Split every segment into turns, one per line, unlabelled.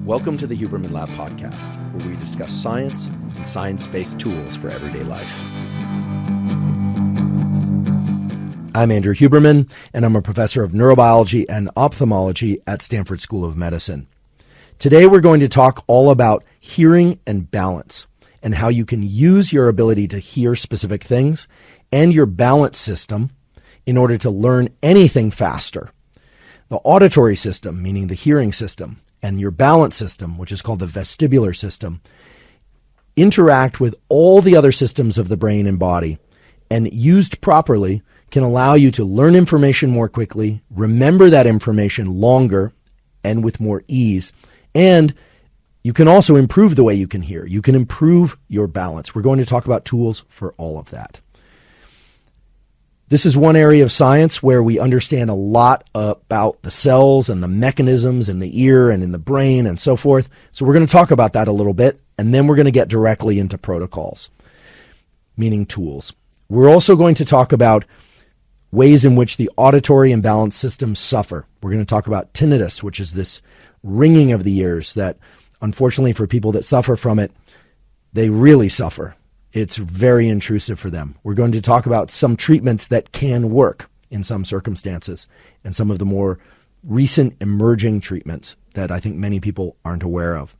Welcome to the Huberman Lab podcast, where we discuss science and science-based tools for everyday life. I'm Andrew Huberman, and I'm a professor of neurobiology and ophthalmology at Stanford School of Medicine. Today we're going to talk all about hearing and balance, and how you can use your ability to hear specific things and your balance system in order to learn anything faster. The auditory system, meaning the hearing system, and your balance system, which is called the vestibular system, interact with all the other systems of the brain and body, and used properly can allow you to learn information more quickly, remember that information longer and with more ease, and you can also improve the way you can hear. You can improve your balance. We're going to talk about tools for all of that. This is one area of science where we understand a lot about the cells and the mechanisms in the ear and in the brain and so forth. So we're going to talk about that a little bit, and then we're going to get directly into protocols, meaning tools. We're also going to talk about ways in which the auditory and balance systems suffer. We're going to talk about tinnitus, which is this ringing of the ears that, unfortunately for people that suffer from it, they really suffer. It's very intrusive for them. We're going to talk about some treatments that can work in some circumstances and some of the more recent emerging treatments that I think many people aren't aware of.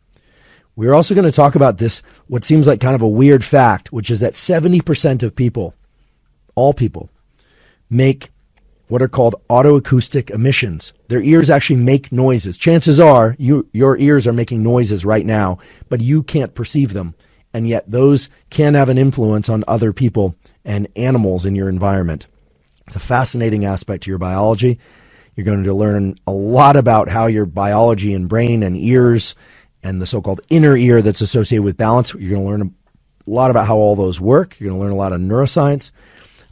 We're also going to talk about this, what seems like kind of a weird fact, which is that 70% of people, all people, make what are called autoacoustic emissions. Their ears actually make noises. Chances are your ears are making noises right now, but you can't perceive them. And yet those can have an influence on other people and animals in your environment. It's a fascinating aspect to your biology. You're going to learn a lot about how your biology and brain and ears and the so-called inner ear that's associated with balance. You're going to learn a lot about how all those work. You're going to learn a lot of neuroscience.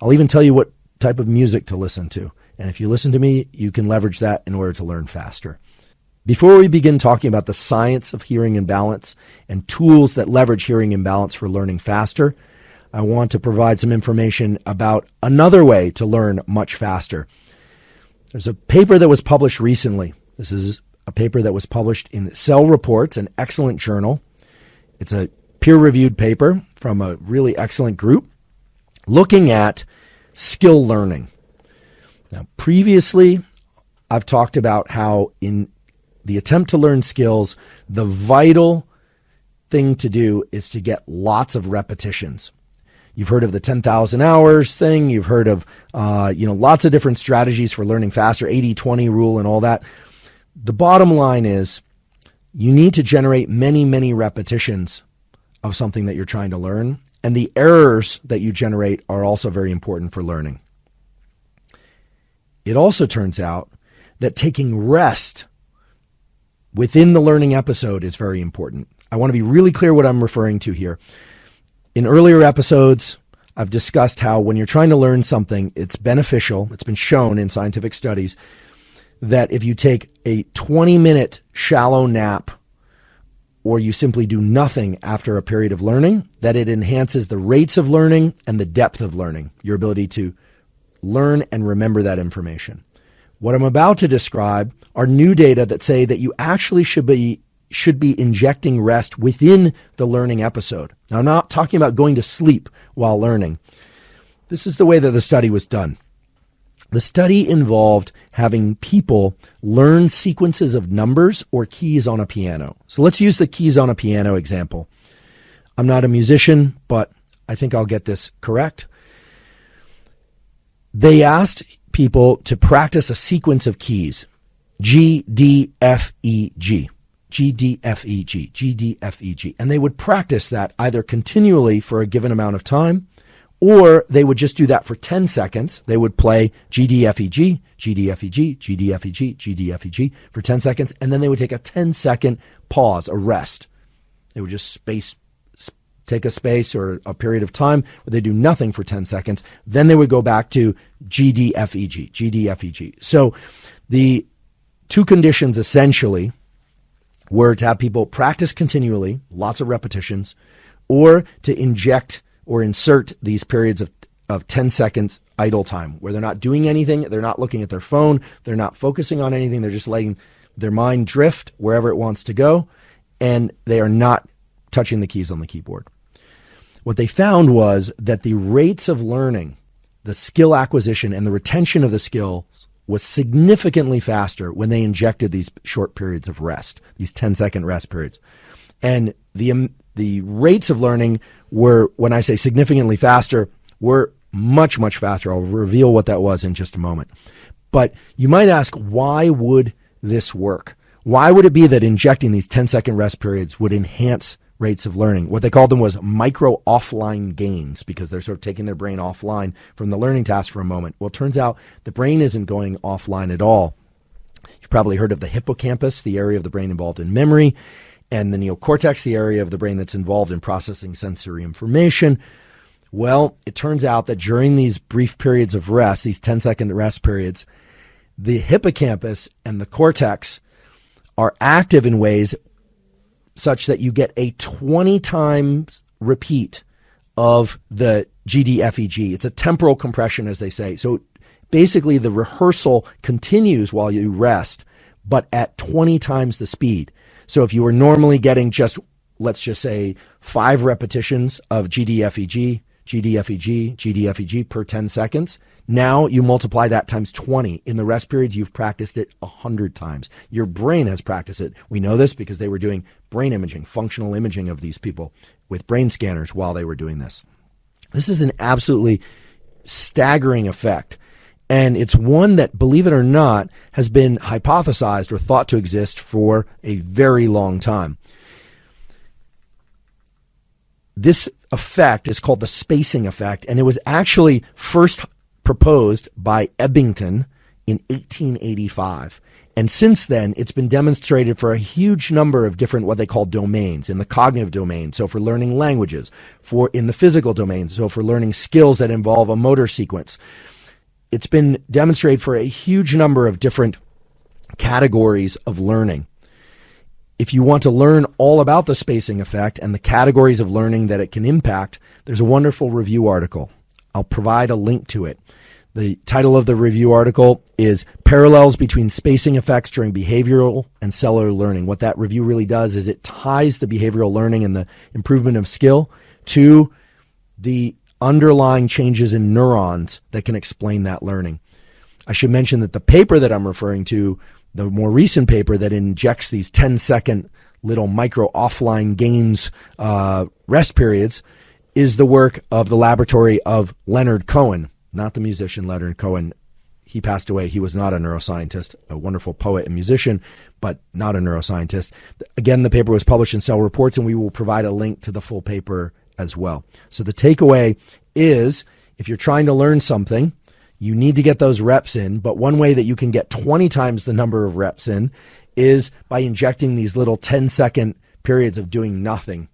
I'll even tell you what type of music to listen to. And if you listen to me, you can leverage that in order to learn faster. Before we begin talking about the science of hearing and balance and tools that leverage hearing and balance for learning faster, I want to provide some information about another way to learn much faster. There's a paper that was published recently. This is a paper that was published in Cell Reports, an excellent journal. It's a peer-reviewed paper from a really excellent group looking at skill learning. Now, previously, I've talked about how in the attempt to learn skills, the vital thing to do is to get lots of repetitions. You've heard of the 10,000 hours thing. You've heard of lots of different strategies for learning faster, 80-20 rule and all that. The bottom line is you need to generate many, many repetitions of something that you're trying to learn. And the errors that you generate are also very important for learning. It also turns out that taking rest within the learning episode is very important. I want to be really clear what I'm referring to here. In earlier episodes, I've discussed how when you're trying to learn something, it's beneficial, it's been shown in scientific studies, that if you take a 20-minute shallow nap or you simply do nothing after a period of learning, that it enhances the rates of learning and the depth of learning, your ability to learn and remember that information. What I'm about to describe are new data that say that you actually should be injecting rest within the learning episode. Now, I'm not talking about going to sleep while learning. This is the way that the study was done. The study involved having people learn sequences of numbers or keys on a piano. So let's use the keys on a piano example. I'm not a musician, but I think I'll get this correct. They asked people to practice a sequence of keys, G, D, F, E, G, G, D, F, E, G, G, D, F, E, G. And they would practice that either continually for a given amount of time, or they would just do that for 10 seconds. They would play G, D, F, E, G, G, D, F, E, G, G, D, F, E, G, G, D, F, E, G for 10 seconds, and then they would take a 10-second pause, a rest. They would just take a space or a period of time where they do nothing for 10 seconds. Then they would go back to G, D, F, E, G, G, D, F, E, G. So the two conditions essentially were to have people practice continually, lots of repetitions, or to inject or insert these periods of 10 seconds idle time where they're not doing anything, they're not looking at their phone, they're not focusing on anything, they're just letting their mind drift wherever it wants to go. and they are not touching the keys on the keyboard. What they found was that the rates of learning, the skill acquisition and the retention of the skills was significantly faster when they injected these short periods of rest, these 10-second rest periods. And the rates of learning were, when I say significantly faster, were much, much faster. I'll reveal what that was in just a moment. But you might ask, why would this work? Why would it be that injecting these 10-second rest periods would enhance rates of learning? What they called them was micro offline gains, because they're sort of taking their brain offline from the learning task for a moment. Well, it turns out the brain isn't going offline at all. You've probably heard of the hippocampus, the area of the brain involved in memory, and the neocortex, the area of the brain that's involved in processing sensory information. Well, it turns out that during these brief periods of rest, these 10-second rest periods, the hippocampus and the cortex are active in ways such that you get a 20 times repeat of the GDFEG. It's a temporal compression, as they say. So basically the rehearsal continues while you rest, but at 20 times the speed. So if you were normally getting just, let's just say, 5 repetitions of GDFEG, GDFEG, GDFEG per 10 seconds, now you multiply that times 20. In the rest periods, you've practiced it 100 times. Your brain has practiced it. We know this because they were doing brain imaging, functional imaging of these people with brain scanners while they were doing this. This is an absolutely staggering effect. And it's one that, believe it or not, has been hypothesized or thought to exist for a very long time. This effect is called the spacing effect, and it was actually first proposed by Ebbington in 1885. And since then, it's been demonstrated for a huge number of different what they call domains, in the cognitive domain, so for learning languages, in the physical domain, so for learning skills that involve a motor sequence. It's been demonstrated for a huge number of different categories of learning. If you want to learn all about the spacing effect and the categories of learning that it can impact, there's a wonderful review article. I'll provide a link to it. The title of the review article is Parallels Between Spacing Effects During Behavioral and Cellular Learning. What that review really does is it ties the behavioral learning and the improvement of skill to the underlying changes in neurons that can explain that learning. I should mention that the paper that I'm referring to, the more recent paper that injects these 10-second little micro offline gains rest periods, is the work of the laboratory of Leonard Cohen, not the musician Leonard Cohen. He passed away. He was not a neuroscientist, a wonderful poet and musician, but not a neuroscientist. Again, the paper was published in Cell Reports, and we will provide a link to the full paper as well. So the takeaway is, if you're trying to learn something, you need to get those reps in, but one way that you can get 20 times the number of reps in is by injecting these little 10-second periods of doing nothing.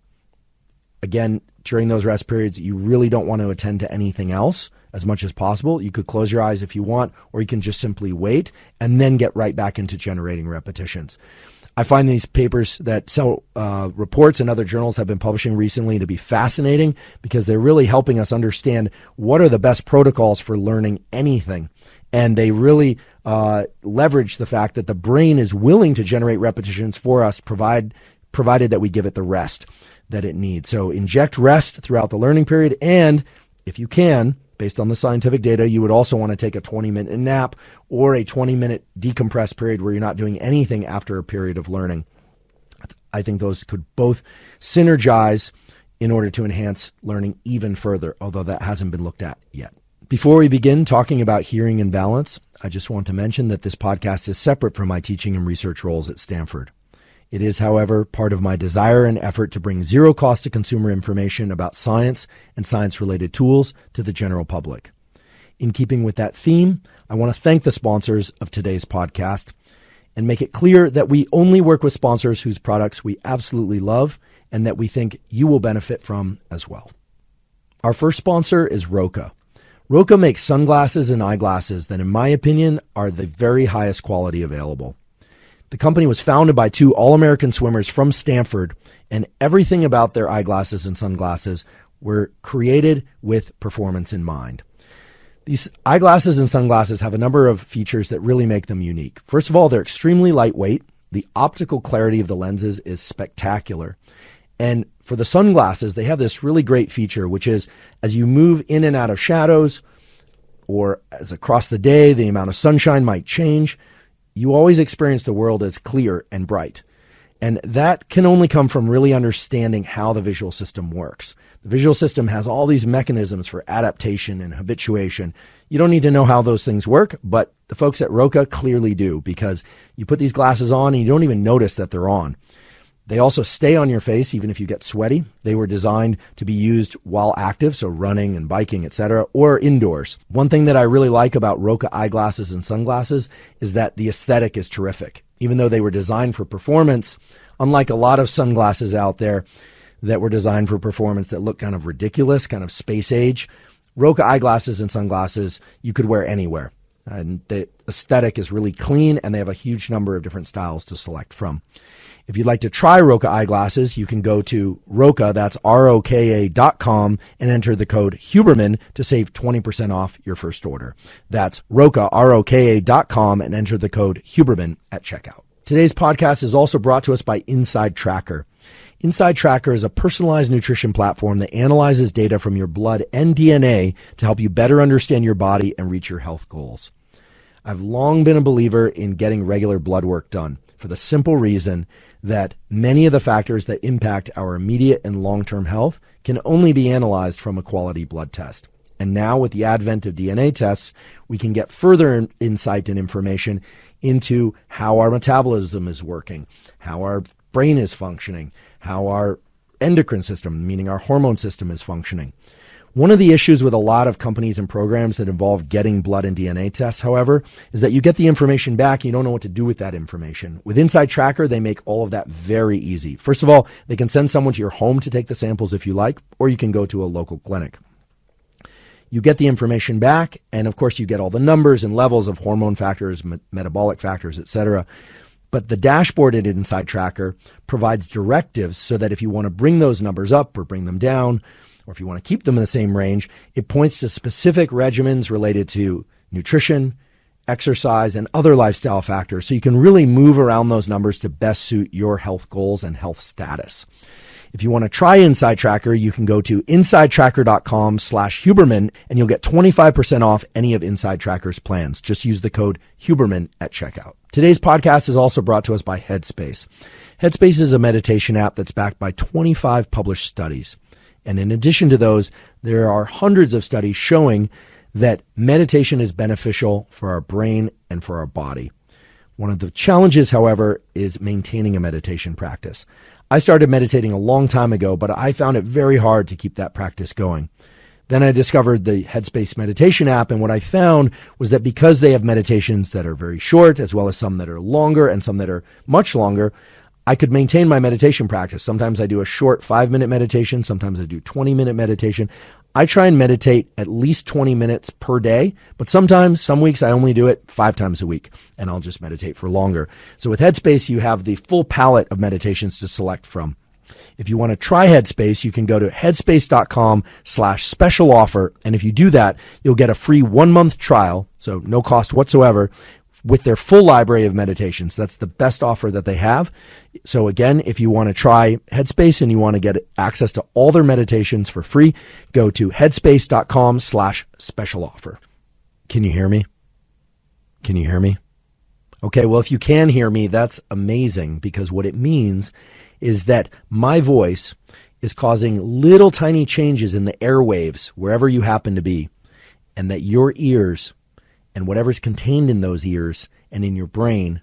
Again, during those rest periods, you really don't want to attend to anything else as much as possible. You could close your eyes if you want, or you can just simply wait and then get right back into generating repetitions. I find these papers that Cell Reports and other journals have been publishing recently to be fascinating because they're really helping us understand what are the best protocols for learning anything. And they really leverage the fact that the brain is willing to generate repetitions for us, provided that we give it the rest that it needs. So inject rest throughout the learning period, and if you can, based on the scientific data, you would also want to take a 20-minute nap or a 20-minute decompress period where you're not doing anything after a period of learning. I think those could both synergize in order to enhance learning even further, although that hasn't been looked at yet. Before we begin talking about hearing and balance, I just want to mention that this podcast is separate from my teaching and research roles at Stanford. It is, however, part of my desire and effort to bring zero cost to consumer information about science and science-related tools to the general public. In keeping with that theme, I want to thank the sponsors of today's podcast and make it clear that we only work with sponsors whose products we absolutely love and that we think you will benefit from as well. Our first sponsor is Roka. Roka makes sunglasses and eyeglasses that, in my opinion, are the very highest quality available. The company was founded by 2 all-American swimmers from Stanford, and everything about their eyeglasses and sunglasses were created with performance in mind. These eyeglasses and sunglasses have a number of features that really make them unique. First of all, they're extremely lightweight. The optical clarity of the lenses is spectacular. And for the sunglasses, they have this really great feature, which is as you move in and out of shadows, or as across the day, the amount of sunshine might change, you always experience the world as clear and bright. And that can only come from really understanding how the visual system works. The visual system has all these mechanisms for adaptation and habituation. You don't need to know how those things work, but the folks at Roca clearly do, because you put these glasses on and you don't even notice that they're on. They also stay on your face even if you get sweaty. They were designed to be used while active, so running and biking, etc., or indoors. One thing that I really like about Roca eyeglasses and sunglasses is that the aesthetic is terrific. Even though they were designed for performance, unlike a lot of sunglasses out there that were designed for performance that look kind of ridiculous, kind of space age, Roca eyeglasses and sunglasses you could wear anywhere. And the aesthetic is really clean, and they have a huge number of different styles to select from. If you'd like to try Roca eyeglasses, you can go to Roca, that's ROKA.com, and enter the code Huberman to save 20% off your first order. That's Roca, ROKA.com, and enter the code Huberman at checkout. Today's podcast is also brought to us by Inside Tracker. Inside Tracker is a personalized nutrition platform that analyzes data from your blood and DNA to help you better understand your body and reach your health goals. I've long been a believer in getting regular blood work done for the simple reason that many of the factors that impact our immediate and long-term health can only be analyzed from a quality blood test. And now with the advent of DNA tests, we can get further insight and information into how our metabolism is working, how our brain is functioning, how our endocrine system, meaning our hormone system, is functioning. One of the issues with a lot of companies and programs that involve getting blood and DNA tests, however, is that you get the information back, you don't know what to do with that information. With Inside Tracker, they make all of that very easy. First of all, they can send someone to your home to take the samples if you like, or you can go to a local clinic. You get the information back, and of course you get all the numbers and levels of hormone factors, metabolic factors, etc. But the dashboard at Inside Tracker provides directives so that if you want to bring those numbers up or bring them down, or if you want to keep them in the same range, it points to specific regimens related to nutrition, exercise, and other lifestyle factors, so you can really move around those numbers to best suit your health goals and health status. If you want to try Inside Tracker, you can go to insidetracker.com/Huberman, and you'll get 25% off any of Inside Tracker's plans. Just use the code Huberman at checkout. Today's podcast is also brought to us by Headspace. Headspace is a meditation app that's backed by 25 published studies. And in addition to those, there are hundreds of studies showing that meditation is beneficial for our brain and for our body. One of the challenges, however, is maintaining a meditation practice. I started meditating a long time ago, but I found it very hard to keep that practice going. Then I discovered the Headspace meditation app, and what I found was that because they have meditations that are very short, as well as some that are longer and some that are much longer, I could maintain my meditation practice. Sometimes I do a short 5-minute meditation. Sometimes I do 20-minute meditation. I try and meditate at least 20 minutes per day, but sometimes, some weeks, I only do it 5 times a week, and I'll just meditate for longer. So with Headspace, you have the full palette of meditations to select from. If you want to try Headspace, you can go to headspace.com/special offer, and if you do that, you'll get a free 1-month trial, so no cost whatsoever, with their full library of meditations. That's the best offer that they have. So again, if you want to try Headspace and you want to get access to all their meditations for free, go to headspace.com/special offer. Can you hear me? Can you hear me? Okay, well, if you can hear me, that's amazing, because what it means is that my voice is causing little tiny changes in the airwaves wherever you happen to be, and that your ears and whatever's contained in those ears and in your brain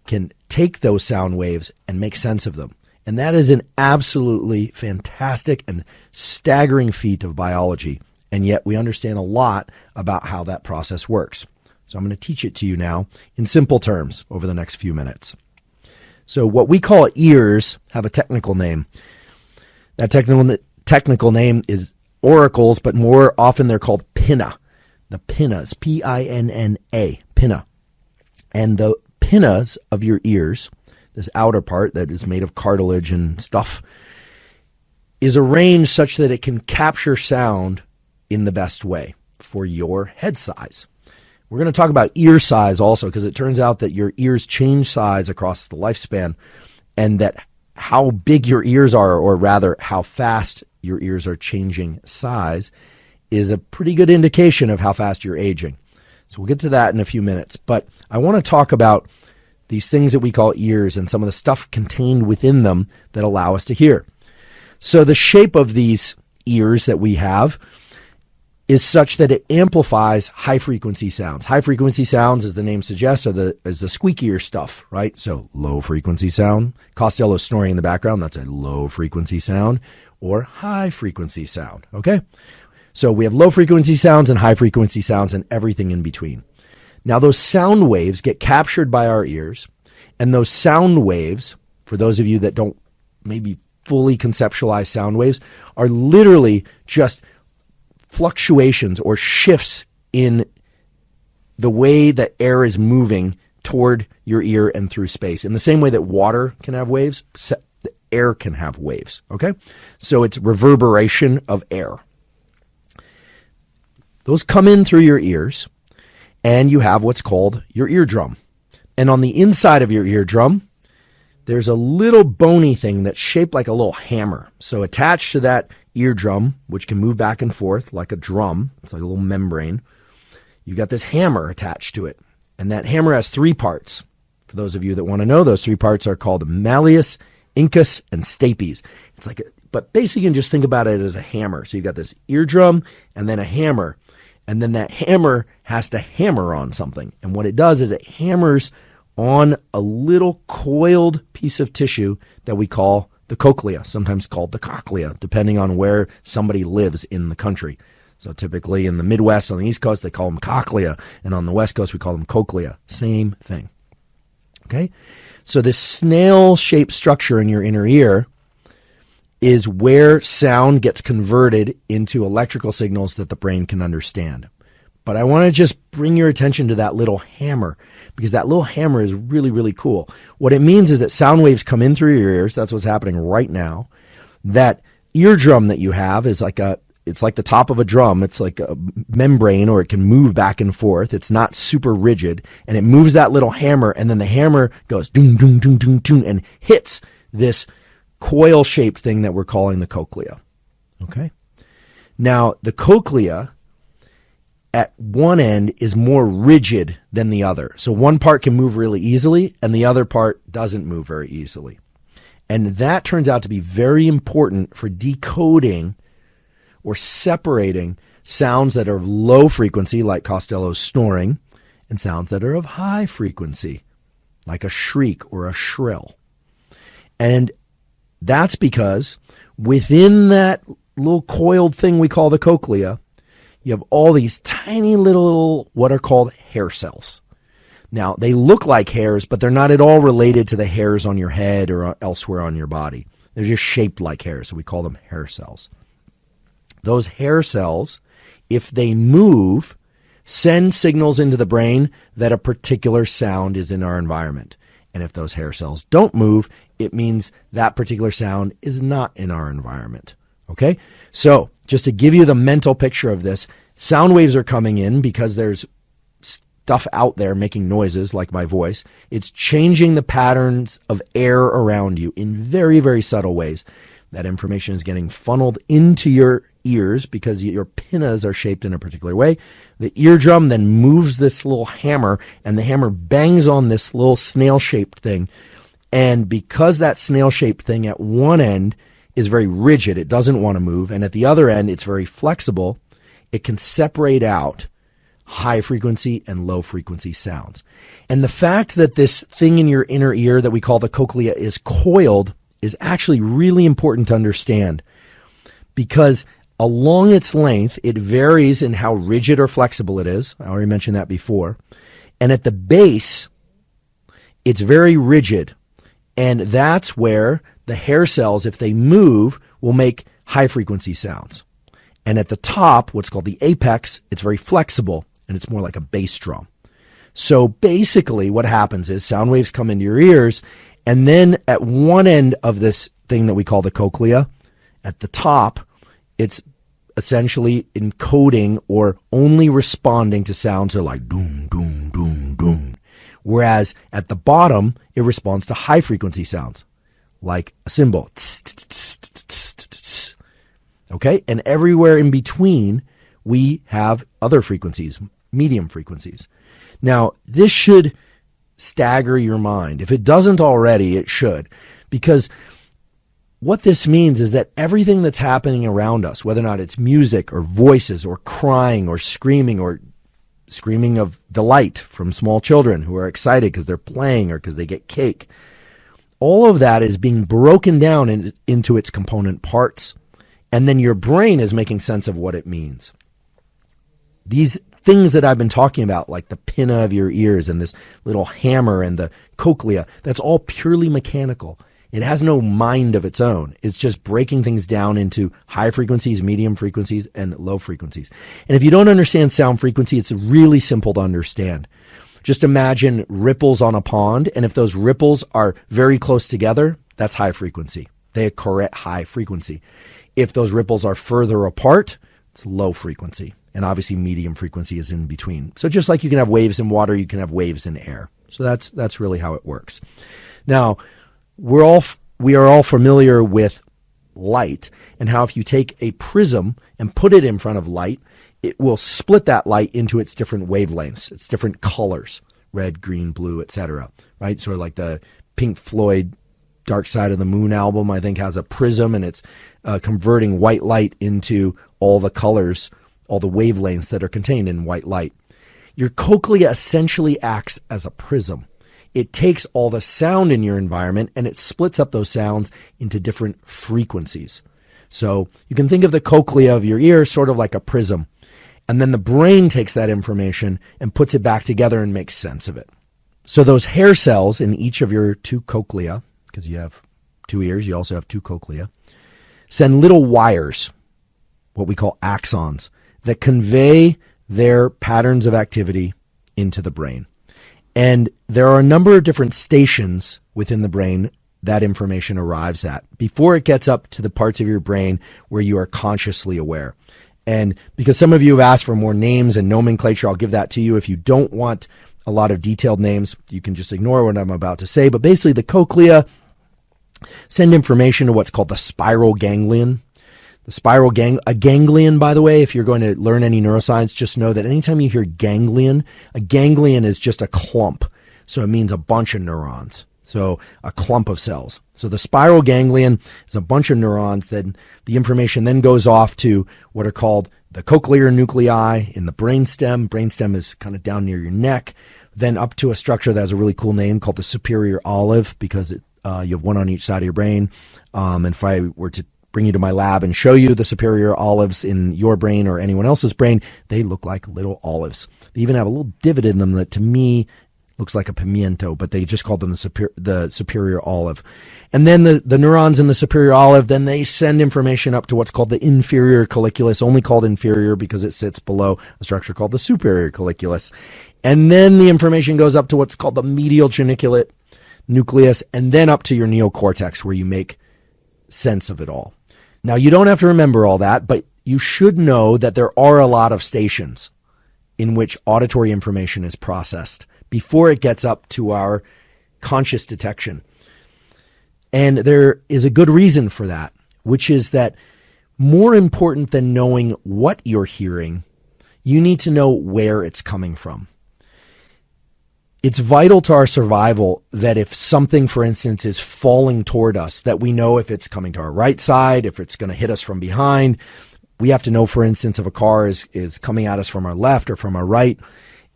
can take those sound waves and make sense of them. And that is an absolutely fantastic and staggering feat of biology. And yet we understand a lot about how that process works. So I'm going to teach it to you now in simple terms over the next few minutes. So what we call ears have a technical name. That technical name is auricles, but more often they're called pinna. The pinnas, P-I-N-N-A, pinna. And the pinnas of your ears, this outer part that is made of cartilage and stuff, is arranged such that it can capture sound in the best way for your head size. We're going to talk about ear size also, because it turns out that your ears change size across the lifespan, and that how big your ears are, or rather how fast your ears are changing size, is a pretty good indication of how fast you're aging. So we'll get to that in a few minutes. But I want to talk about these things that we call ears and some of the stuff contained within them that allow us to hear. So the shape of these ears that we have is such that it amplifies high-frequency sounds. High-frequency sounds, as the name suggests, is the squeakier stuff, right? So low-frequency sound. Costello snoring in the background, that's a low-frequency sound, or high-frequency sound, okay? So we have low-frequency sounds and high-frequency sounds and everything in between. Now, those sound waves get captured by our ears, and those sound waves, for those of you that don't maybe fully conceptualize sound waves, are literally just fluctuations or shifts in the way that air is moving toward your ear and through space. In the same way that water can have waves, the air can have waves, okay? So it's reverberation of air. Those come in through your ears, and you have what's called your eardrum. And on the inside of your eardrum, there's a little bony thing that's shaped like a little hammer. So attached to that eardrum, which can move back and forth like a drum, it's like a little membrane, you've got this hammer attached to it. And that hammer has three parts. For those of you that want to know, those three parts are called malleus, incus, and stapes. It's like, but basically you can just think about it as a hammer. So you've got this eardrum and then a hammer. And then that hammer has to hammer on something. And what it does is it hammers on a little coiled piece of tissue that we call the cochlea, sometimes called the cochlea, depending on where somebody lives in the country. So typically in the Midwest, on the East Coast, they call them cochlea. And on the West Coast, we call them cochlea. Same thing. Okay? So this snail-shaped structure in your inner ear is where sound gets converted into electrical signals that the brain can understand. But I want to just bring your attention to that little hammer, because that little hammer is really, really cool. What it means is that sound waves come in through your ears. That's what's happening right now. That eardrum that you have is it's like the top of a drum. It's like a membrane, or it can move back and forth. It's not super rigid, and it moves that little hammer, and then the hammer goes doom, doom, doom, doom, doom, and hits this coil-shaped thing that we're calling the cochlea. Okay? Now, the cochlea at one end is more rigid than the other. So one part can move really easily, and the other part doesn't move very easily. And that turns out to be very important for decoding or separating sounds that are of low frequency, like Costello's snoring, and sounds that are of high frequency, like a shriek or a shrill. And that's because within that little coiled thing we call the cochlea, you have all these tiny little, what are called hair cells. Now, they look like hairs, but they're not at all related to the hairs on your head or elsewhere on your body. They're just shaped like hairs, so we call them hair cells. Those hair cells, if they move, send signals into the brain that a particular sound is in our environment. And if those hair cells don't move, it means that particular sound is not in our environment. Okay? So, just to give you the mental picture of this, sound waves are coming in because there's stuff out there making noises like my voice. It's changing the patterns of air around you in very, very subtle ways. That information is getting funneled into your ears because your pinnas are shaped in a particular way. The eardrum then moves this little hammer, and the hammer bangs on this little snail-shaped thing. And because that snail-shaped thing at one end is very rigid, it doesn't want to move, and at the other end it's very flexible, it can separate out high-frequency and low-frequency sounds. And the fact that this thing in your inner ear that we call the cochlea is coiled is actually really important to understand, because along its length, it varies in how rigid or flexible it is. I already mentioned that before. And at the base, it's very rigid. And that's where the hair cells, if they move, will make high-frequency sounds. And at the top, what's called the apex, it's very flexible, and it's more like a bass drum. So basically what happens is sound waves come into your ears, and then at one end of this thing that we call the cochlea, at the top, it's essentially encoding or only responding to sounds that are like doom, doom, doom, doom. Whereas at the bottom, it responds to high frequency sounds, like a cymbal. Okay? And everywhere in between, we have other frequencies, medium frequencies. Now, this should stagger your mind. If it doesn't already, it should. Because what this means is that everything that's happening around us, whether or not it's music or voices or crying or screaming of delight from small children who are excited because they're playing or because they get cake, all of that is being broken down into its component parts. And then your brain is making sense of what it means. These things that I've been talking about, like the pinna of your ears and this little hammer and the cochlea, that's all purely mechanical. It has no mind of its own. It's just breaking things down into high frequencies, medium frequencies, and low frequencies. And if you don't understand sound frequency, it's really simple to understand. Just imagine ripples on a pond, and if those ripples are very close together, that's high frequency. They occur at high frequency. If those ripples are further apart, it's low frequency. And obviously medium frequency is in between. So just like you can have waves in water, you can have waves in air. So that's really how it works. Now, we are all familiar with light and how if you take a prism and put it in front of light, it will split that light into its different wavelengths, its different colors, red, green, blue, etc. Right? Sort of like the Pink Floyd Dark Side of the Moon album, I think, has a prism, and it's converting white light into all the colors, all the wavelengths that are contained in white light. Your cochlea essentially acts as a prism. It takes all the sound in your environment and it splits up those sounds into different frequencies. So you can think of the cochlea of your ear sort of like a prism. And then the brain takes that information and puts it back together and makes sense of it. So those hair cells in each of your two cochlea, because you have two ears, you also have two cochlea, send little wires, what we call axons, that convey their patterns of activity into the brain. And there are a number of different stations within the brain that information arrives at before it gets up to the parts of your brain where you are consciously aware. And because some of you have asked for more names and nomenclature, I'll give that to you. If you don't want a lot of detailed names, you can just ignore what I'm about to say. But basically, the cochlea send information to what's called the spiral ganglion. A ganglion, by the way, if you're going to learn any neuroscience, just know that anytime you hear ganglion, a ganglion is just a clump. So it means a bunch of neurons. So a clump of cells. So the spiral ganglion is a bunch of neurons. Then the information then goes off to what are called the cochlear nuclei in the brainstem. Brainstem is kind of down near your neck. Then up to a structure that has a really cool name called the superior olive, because you have one on each side of your brain. And if I were to bring you to my lab and show you the superior olives in your brain or anyone else's brain, they look like little olives. They even have a little divot in them that to me looks like a pimiento, but they just called them the superior olive. And then the neurons in the superior olive, then they send information up to what's called the inferior colliculus, only called inferior because it sits below a structure called the superior colliculus. And then the information goes up to what's called the medial geniculate nucleus, and then up to your neocortex where you make sense of it all. Now, you don't have to remember all that, but you should know that there are a lot of stations in which auditory information is processed before it gets up to our conscious detection. And there is a good reason for that, which is that more important than knowing what you're hearing, you need to know where it's coming from. It's vital to our survival that if something, for instance, is falling toward us, that we know if it's coming to our right side, if it's going to hit us from behind. We have to know, for instance, if a car is coming at us from our left or from our right.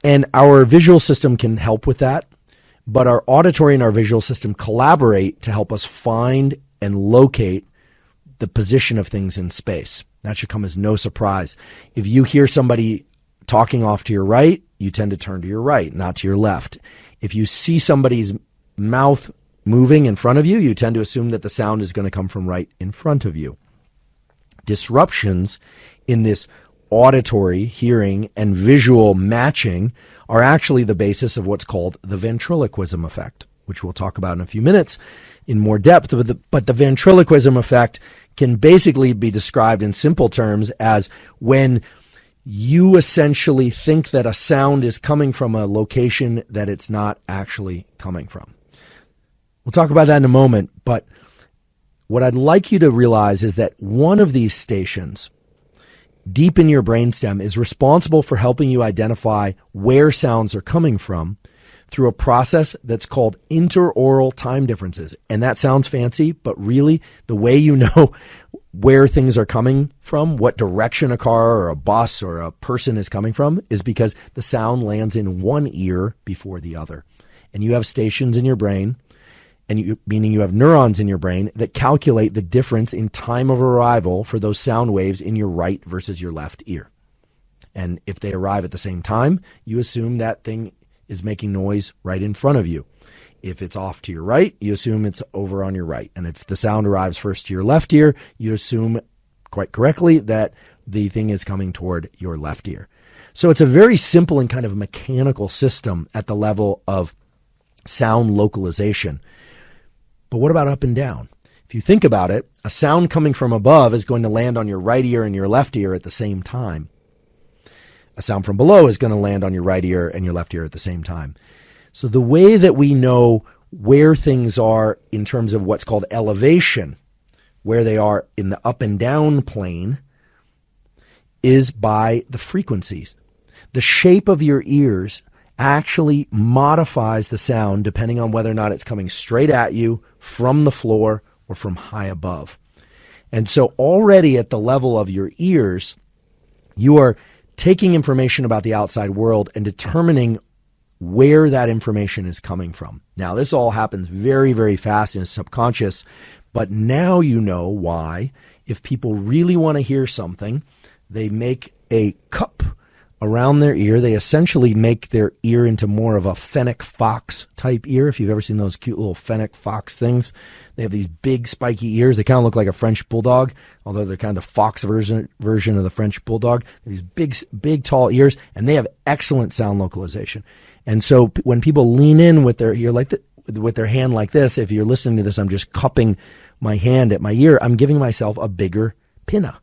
And our visual system can help with that. But our auditory and our visual system collaborate to help us find and locate the position of things in space. That should come as no surprise. If you hear somebody talking off to your right, you tend to turn to your right, not to your left. If you see somebody's mouth moving in front of you, you tend to assume that the sound is going to come from right in front of you. Disruptions in this auditory, hearing, and visual matching are actually the basis of what's called the ventriloquism effect. which we'll talk about in a few minutes in more depth. But the ventriloquism effect can basically be described in simple terms as when you essentially think that a sound is coming from a location that it's not actually coming from. We'll talk about that in a moment, but what I'd like you to realize is that one of these stations deep in your brainstem is responsible for helping you identify where sounds are coming from through a process that's called interaural time differences. And that sounds fancy, but really the way you know where things are coming from, what direction a car or a bus or a person is coming from, is because the sound lands in one ear before the other. And you have stations in your brain, meaning you have neurons in your brain that calculate the difference in time of arrival for those sound waves in your right versus your left ear. And if they arrive at the same time, you assume that thing is making noise right in front of you. If it's off to your right, you assume it's over on your right. And if the sound arrives first to your left ear, you assume quite correctly that the thing is coming toward your left ear. So it's a very simple and kind of mechanical system at the level of sound localization. But what about up and down? If you think about it, a sound coming from above is going to land on your right ear and your left ear at the same time. A sound from below is going to land on your right ear and your left ear at the same time. So the way that we know where things are in terms of what's called elevation, where they are in the up and down plane, is by the frequencies. The shape of your ears actually modifies the sound depending on whether or not it's coming straight at you, from the floor, or from high above. And so already at the level of your ears, you are taking information about the outside world and determining where that information is coming from. Now, this all happens very, very fast in the subconscious, but now you know why, if people really want to hear something, they make a cup around their ear. They essentially make their ear into more of a fennec fox type ear. If you've ever seen those cute little fennec fox things, they have these big spiky ears. They kind of look like a French bulldog, although they're kind of the fox version of the French bulldog. These big tall ears, and they have excellent sound localization. And so when people lean in with their ear with their hand like this, if you're listening to this, I'm just cupping my hand at my ear. I'm giving myself a bigger pinna.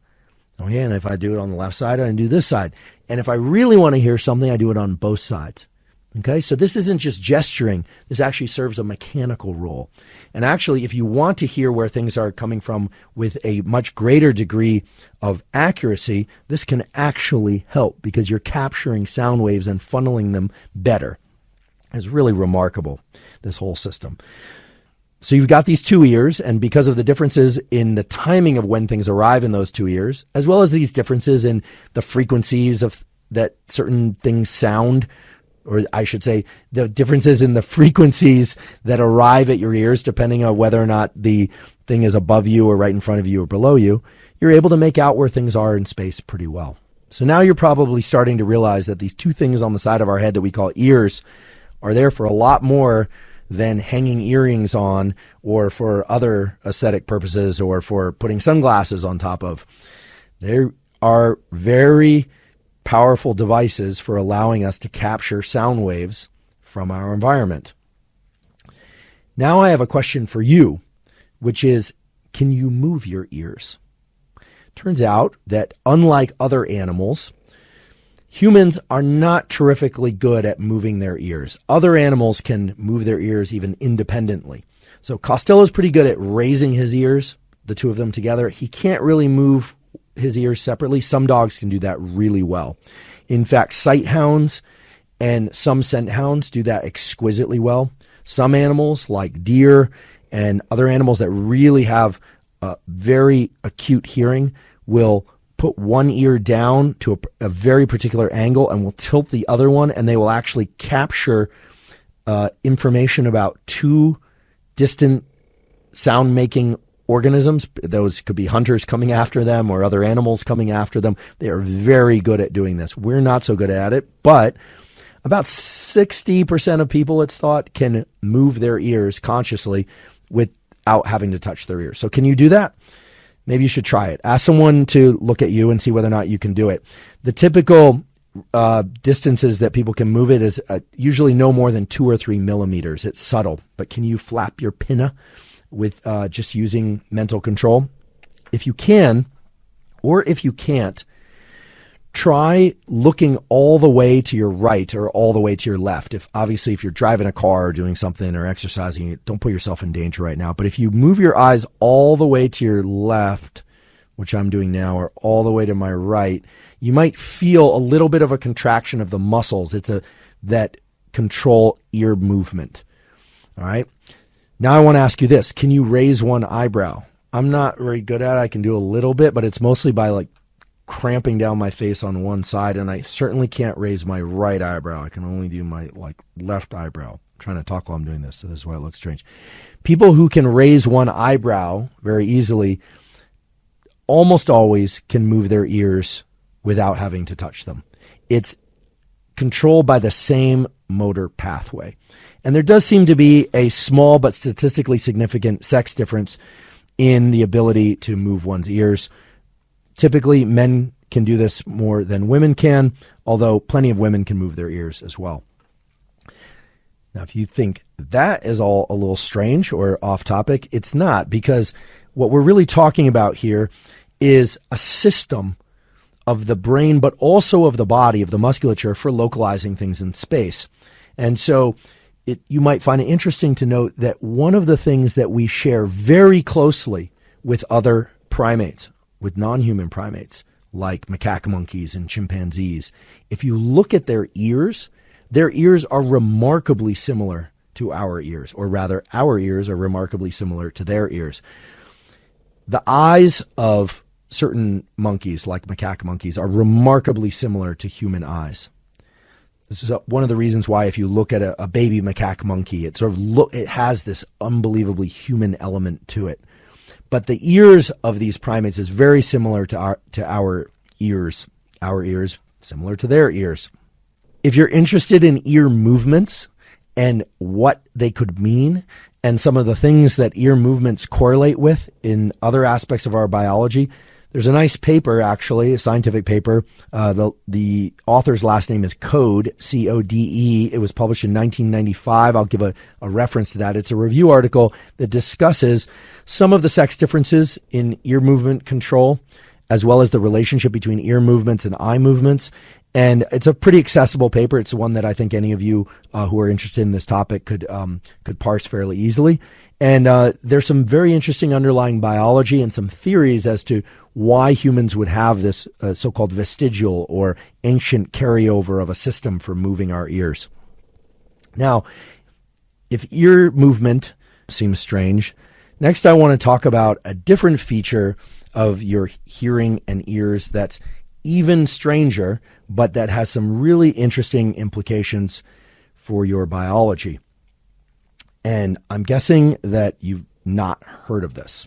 Okay, and if I do it on the left side, I do this side. And if I really want to hear something, I do it on both sides. Okay, so this isn't just gesturing. This actually serves a mechanical role. And actually, if you want to hear where things are coming from with a much greater degree of accuracy, this can actually help because you're capturing sound waves and funneling them better. It's really remarkable, this whole system. So you've got these two ears, and because of the differences in the timing of when things arrive in those two ears, as well as these differences in the frequencies of that certain things sound, or I should say the differences in the frequencies that arrive at your ears, depending on whether or not the thing is above you or right in front of you or below you, you're able to make out where things are in space pretty well. So now you're probably starting to realize that these two things on the side of our head that we call ears are there for a lot more than hanging earrings on, or for other aesthetic purposes, or for putting sunglasses on top of. They are very powerful devices for allowing us to capture sound waves from our environment. Now I have a question for you, which is, can you move your ears? Turns out that unlike other animals, humans are not terrifically good at moving their ears. Other animals can move their ears even independently. So Costello's pretty good at raising his ears, the two of them together. He can't really move his ears separately. Some dogs can do that really well. In fact, sight hounds and some scent hounds do that exquisitely well. Some animals, like deer and other animals that really have very acute hearing, will put one ear down to a very particular angle and will tilt the other one, and they will actually capture information about two distant sound-making organisms. Those could be hunters coming after them or other animals coming after them. They are very good at doing this. We're not so good at it, but about 60% of people, it's thought, can move their ears consciously without having to touch their ears. So can you do that? Maybe you should try it. Ask someone to look at you and see whether or not you can do it. The typical distances that people can move it is usually no more than 2 or 3 millimeters. It's subtle, but can you flap your pinna with just using mental control? If you can, or if you can't, try looking all the way to your right or all the way to your left. Obviously, if you're driving a car or doing something or exercising, don't put yourself in danger right now. But if you move your eyes all the way to your left, which I'm doing now, or all the way to my right, you might feel a little bit of a contraction of the muscles. That control ear movement. All right. Now I want to ask you this. Can you raise one eyebrow? I'm not very good at it. I can do a little bit, but it's mostly by like cramping down my face on one side, and I certainly can't raise my right eyebrow. I can only do my left eyebrow. I'm trying to talk while I'm doing this, so this is why it looks strange. People who can raise one eyebrow very easily almost always can move their ears without having to touch them. It's controlled by the same motor pathway. And there does seem to be a small but statistically significant sex difference in the ability to move one's ears. Typically, men can do this more than women can, although plenty of women can move their ears as well. Now, if you think that is all a little strange or off topic, it's not, because what we're really talking about here is a system of the brain, but also of the body, of the musculature, for localizing things in space. And so you might find it interesting to note that one of the things that we share very closely with other primates, with non-human primates, like macaque monkeys and chimpanzees, if you look at their ears are remarkably similar to our ears, or rather, our ears are remarkably similar to their ears. The eyes of certain monkeys, like macaque monkeys, are remarkably similar to human eyes. This is one of the reasons why, if you look at a baby macaque monkey, it has this unbelievably human element to it. But the ears of these primates is very similar to our ears. Our ears similar to their ears. If you're interested in ear movements and what they could mean, and some of the things that ear movements correlate with in other aspects of our biology, there's a nice paper, actually, a scientific paper. The author's last name is Code, C-O-D-E. It was published in 1995. I'll give a reference to that. It's a review article that discusses some of the sex differences in ear movement control, as well as the relationship between ear movements and eye movements. And it's a pretty accessible paper. It's one that I think any of you who are interested in this topic could parse fairly easily. And there's some very interesting underlying biology and some theories as to why humans would have this so-called vestigial or ancient carryover of a system for moving our ears. Now, if ear movement seems strange, next I want to talk about a different feature of your hearing and ears that's even stranger, but that has some really interesting implications for your biology. And I'm guessing that you've not heard of this.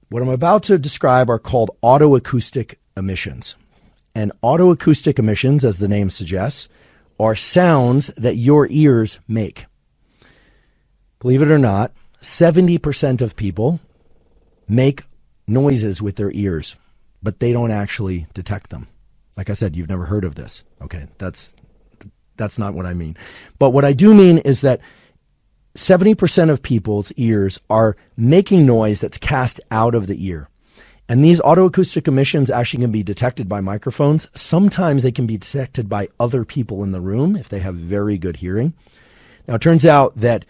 What I'm about to describe are called autoacoustic emissions. And autoacoustic emissions, as the name suggests, are sounds that your ears make. Believe it or not, 70% of people make noises with their ears, but they don't actually detect them. Like I said, you've never heard of this. Okay, that's not what I mean. But what I do mean is that 70% of people's ears are making noise that's cast out of the ear. And these autoacoustic emissions actually can be detected by microphones. Sometimes they can be detected by other people in the room if they have very good hearing. Now, it turns out that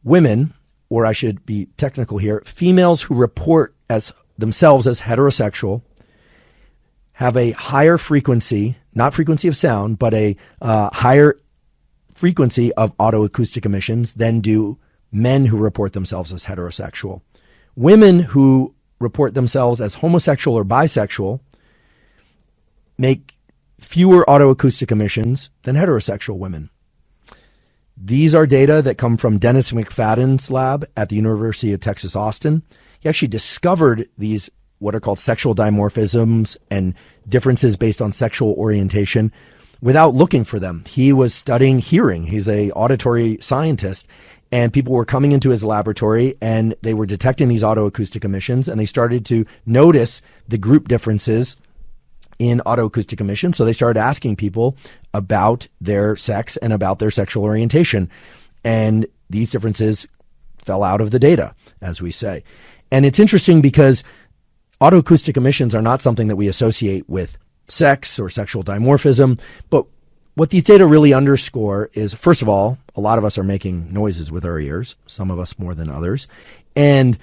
women, or I should be technical here, females who report as themselves as heterosexual have a higher frequency, not frequency of sound, but a higher frequency of autoacoustic emissions than do men who report themselves as heterosexual. Women who report themselves as homosexual or bisexual make fewer autoacoustic emissions than heterosexual women. These are data that come from Dennis McFadden's lab at the University of Texas, Austin. He actually discovered these what are called sexual dimorphisms and differences based on sexual orientation without looking for them. He was studying hearing. He's an auditory scientist, and people were coming into his laboratory and they were detecting these autoacoustic emissions, and they started to notice the group differences in autoacoustic emission. So they started asking people about their sex and about their sexual orientation. And these differences fell out of the data, as we say. And it's interesting because autoacoustic emissions are not something that we associate with sex or sexual dimorphism. But what these data really underscore is, first of all, a lot of us are making noises with our ears, some of us more than others, and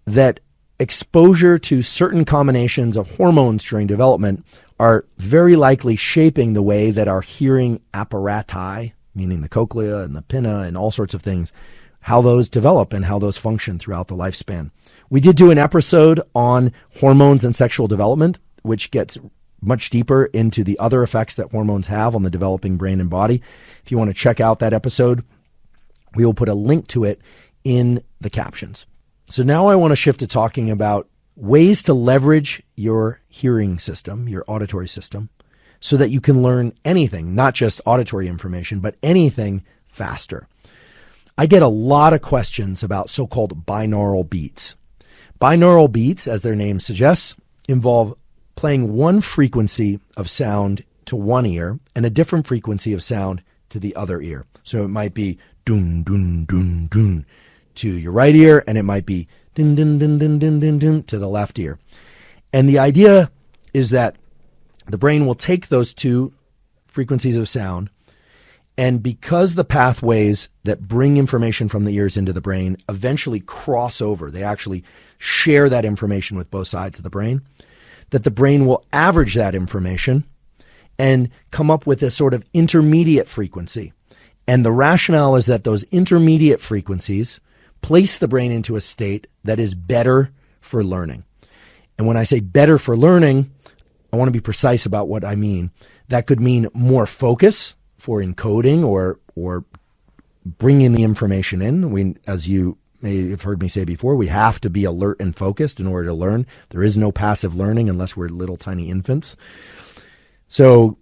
that exposure to certain combinations of hormones during development are very likely shaping the way that our hearing apparati, meaning the cochlea and the pinna and all sorts of things, how those develop and how those function throughout the lifespan. We did do an episode on hormones and sexual development, which gets much deeper into the other effects that hormones have on the developing brain and body. If you want to check out that episode, we will put a link to it in the captions. So now I want to shift to talking about ways to leverage your hearing system, your auditory system, so that you can learn anything, not just auditory information, but anything faster. I get a lot of questions about so-called binaural beats. Binaural beats, as their name suggests, involve playing one frequency of sound to one ear and a different frequency of sound to the other ear. So it might be dun, dun, dun, dun to your right ear, and it might be dun, dun, dun, dun, dun, dun, dun to the left ear. And the idea is that the brain will take those two frequencies of sound, and because the pathways that bring information from the ears into the brain eventually cross over, they actually share that information with both sides of the brain, that the brain will average that information and come up with a sort of intermediate frequency. And the rationale is that those intermediate frequencies place the brain into a state that is better for learning. And when I say better for learning, I want to be precise about what I mean. That could mean more focus for encoding or bringing the information in. As you may have heard me say before, we have to be alert and focused in order to learn. There is no passive learning unless we're little tiny infants. So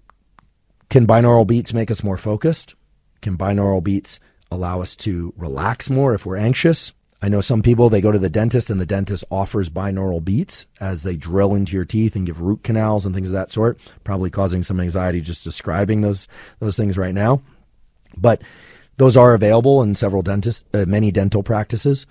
can binaural beats make us more focused? Can binaural beats allow us to relax more if we're anxious? I know some people, they go to the dentist and the dentist offers binaural beats as they drill into your teeth and give root canals and things of that sort, probably causing some anxiety just describing those things right now. But those are available in many dental practices.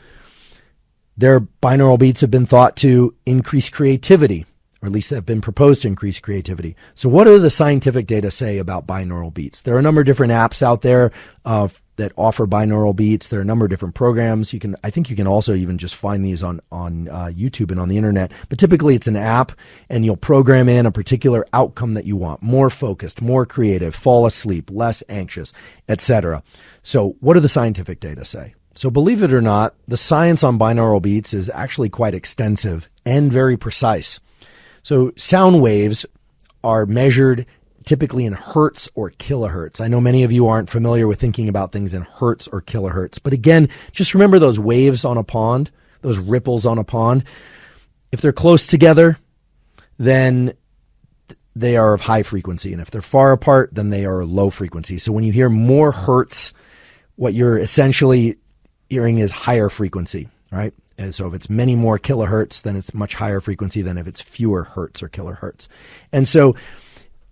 Their binaural beats have been thought to increase creativity, or at least have been proposed to increase creativity. So what do the scientific data say about binaural beats? There are a number of different apps out there that offer binaural beats. There are a number of different programs. I think you can also even just find these on YouTube and on the internet. But typically it's an app, and you'll program in a particular outcome that you want: more focused, more creative, fall asleep, less anxious, etc. So what do the scientific data say? So believe it or not, the science on binaural beats is actually quite extensive and very precise. So sound waves are measured typically in hertz or kilohertz. I know many of you aren't familiar with thinking about things in hertz or kilohertz, but again, just remember those waves on a pond, those ripples on a pond. If they're close together, then they are of high frequency, and if they're far apart, then they are low frequency. So when you hear more hertz, what you're essentially hearing is higher frequency, right? And so if it's many more kilohertz, then it's much higher frequency than if it's fewer hertz or kilohertz. And so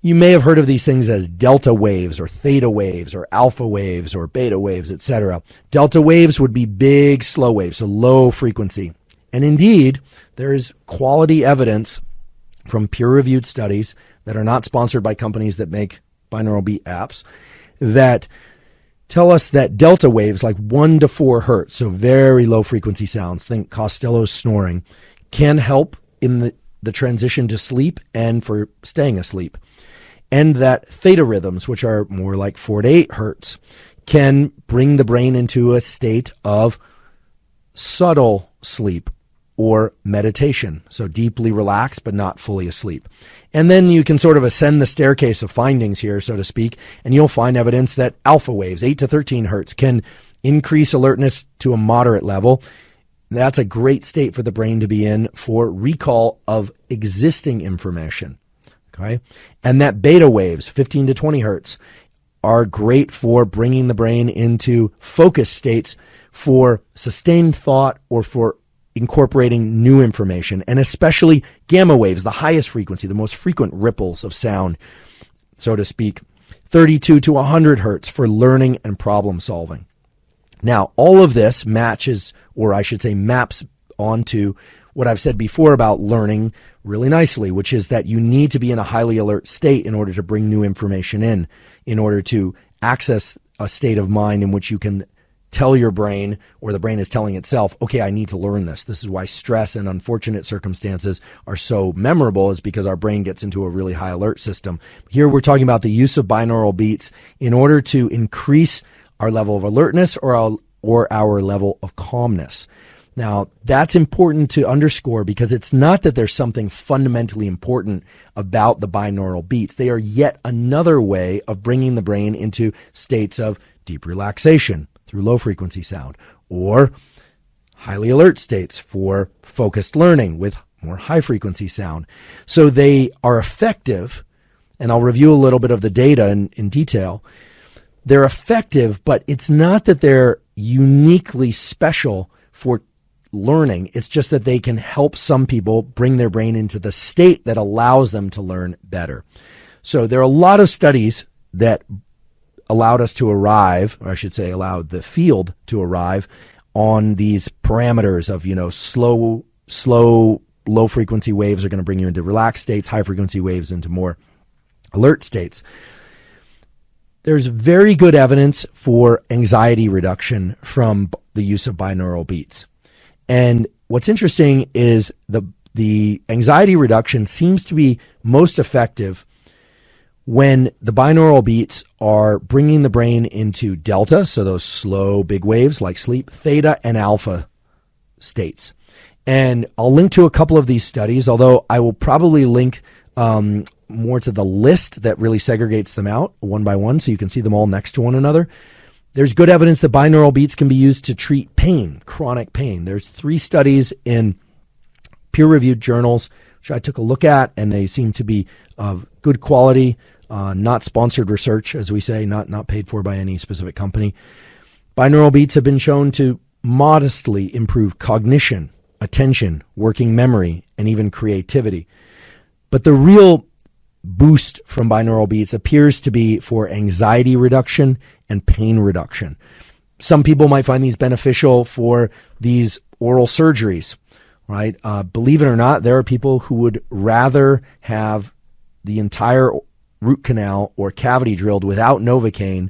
you may have heard of these things as delta waves or theta waves or alpha waves or beta waves, etc. Delta waves would be big, slow waves, so low frequency. And indeed, there is quality evidence from peer-reviewed studies that are not sponsored by companies that make binaural beat apps that tell us that delta waves, like 1 to 4 hertz, so very low frequency sounds, think Costello's snoring, can help in the transition to sleep and for staying asleep. And that theta rhythms, which are more like 4 to 8 hertz, can bring the brain into a state of subtle sleep or meditation, so deeply relaxed but not fully asleep. And then you can sort of ascend the staircase of findings here, so to speak, and you'll find evidence that alpha waves, 8 to 13 hertz, can increase alertness to a moderate level. That's a great state for the brain to be in for recall of existing information. Okay? And that beta waves, 15 to 20 hertz, are great for bringing the brain into focus states for sustained thought or for incorporating new information, and especially gamma waves, the highest frequency, the most frequent ripples of sound, so to speak, 32 to 100 hertz for learning and problem solving. Now, all of this matches, or I should say maps onto what I've said before about learning really nicely, which is that you need to be in a highly alert state in order to bring new information in order to access a state of mind in which you can tell your brain, or the brain is telling itself, okay, I need to learn this. This is why stress and unfortunate circumstances are so memorable, is because our brain gets into a really high alert system. Here we're talking about the use of binaural beats in order to increase our level of alertness or our level of calmness. Now, that's important to underscore, because it's not that there's something fundamentally important about the binaural beats. They are yet another way of bringing the brain into states of deep relaxation through low-frequency sound, or highly alert states for focused learning with more high-frequency sound. So they are effective, and I'll review a little bit of the data in detail. They're effective, but it's not that they're uniquely special for learning. It's just that they can help some people bring their brain into the state that allows them to learn better. So there are a lot of studies that allowed us to arrive, or I should say allowed the field to arrive on these parameters of, slow, low frequency waves are going to bring you into relaxed states, high frequency waves into more alert states. There's very good evidence for anxiety reduction from the use of binaural beats. And what's interesting is the anxiety reduction seems to be most effective when the binaural beats are bringing the brain into delta, so those slow big waves like sleep, theta and alpha states. And I'll link to a couple of these studies, although I will probably link more to the list that really segregates them out one by one, so you can see them all next to one another. There's good evidence that binaural beats can be used to treat pain, chronic pain. There's 3 studies in peer-reviewed journals, which I took a look at, and they seem to be of good quality, not sponsored research, as we say, not paid for by any specific company. Binaural beats have been shown to modestly improve cognition, attention, working memory, and even creativity. But the real boost from binaural beats appears to be for anxiety reduction and pain reduction. Some people might find these beneficial for these oral surgeries, right? Believe it or not, there are people who would rather have the entire root canal or cavity drilled without Novocaine,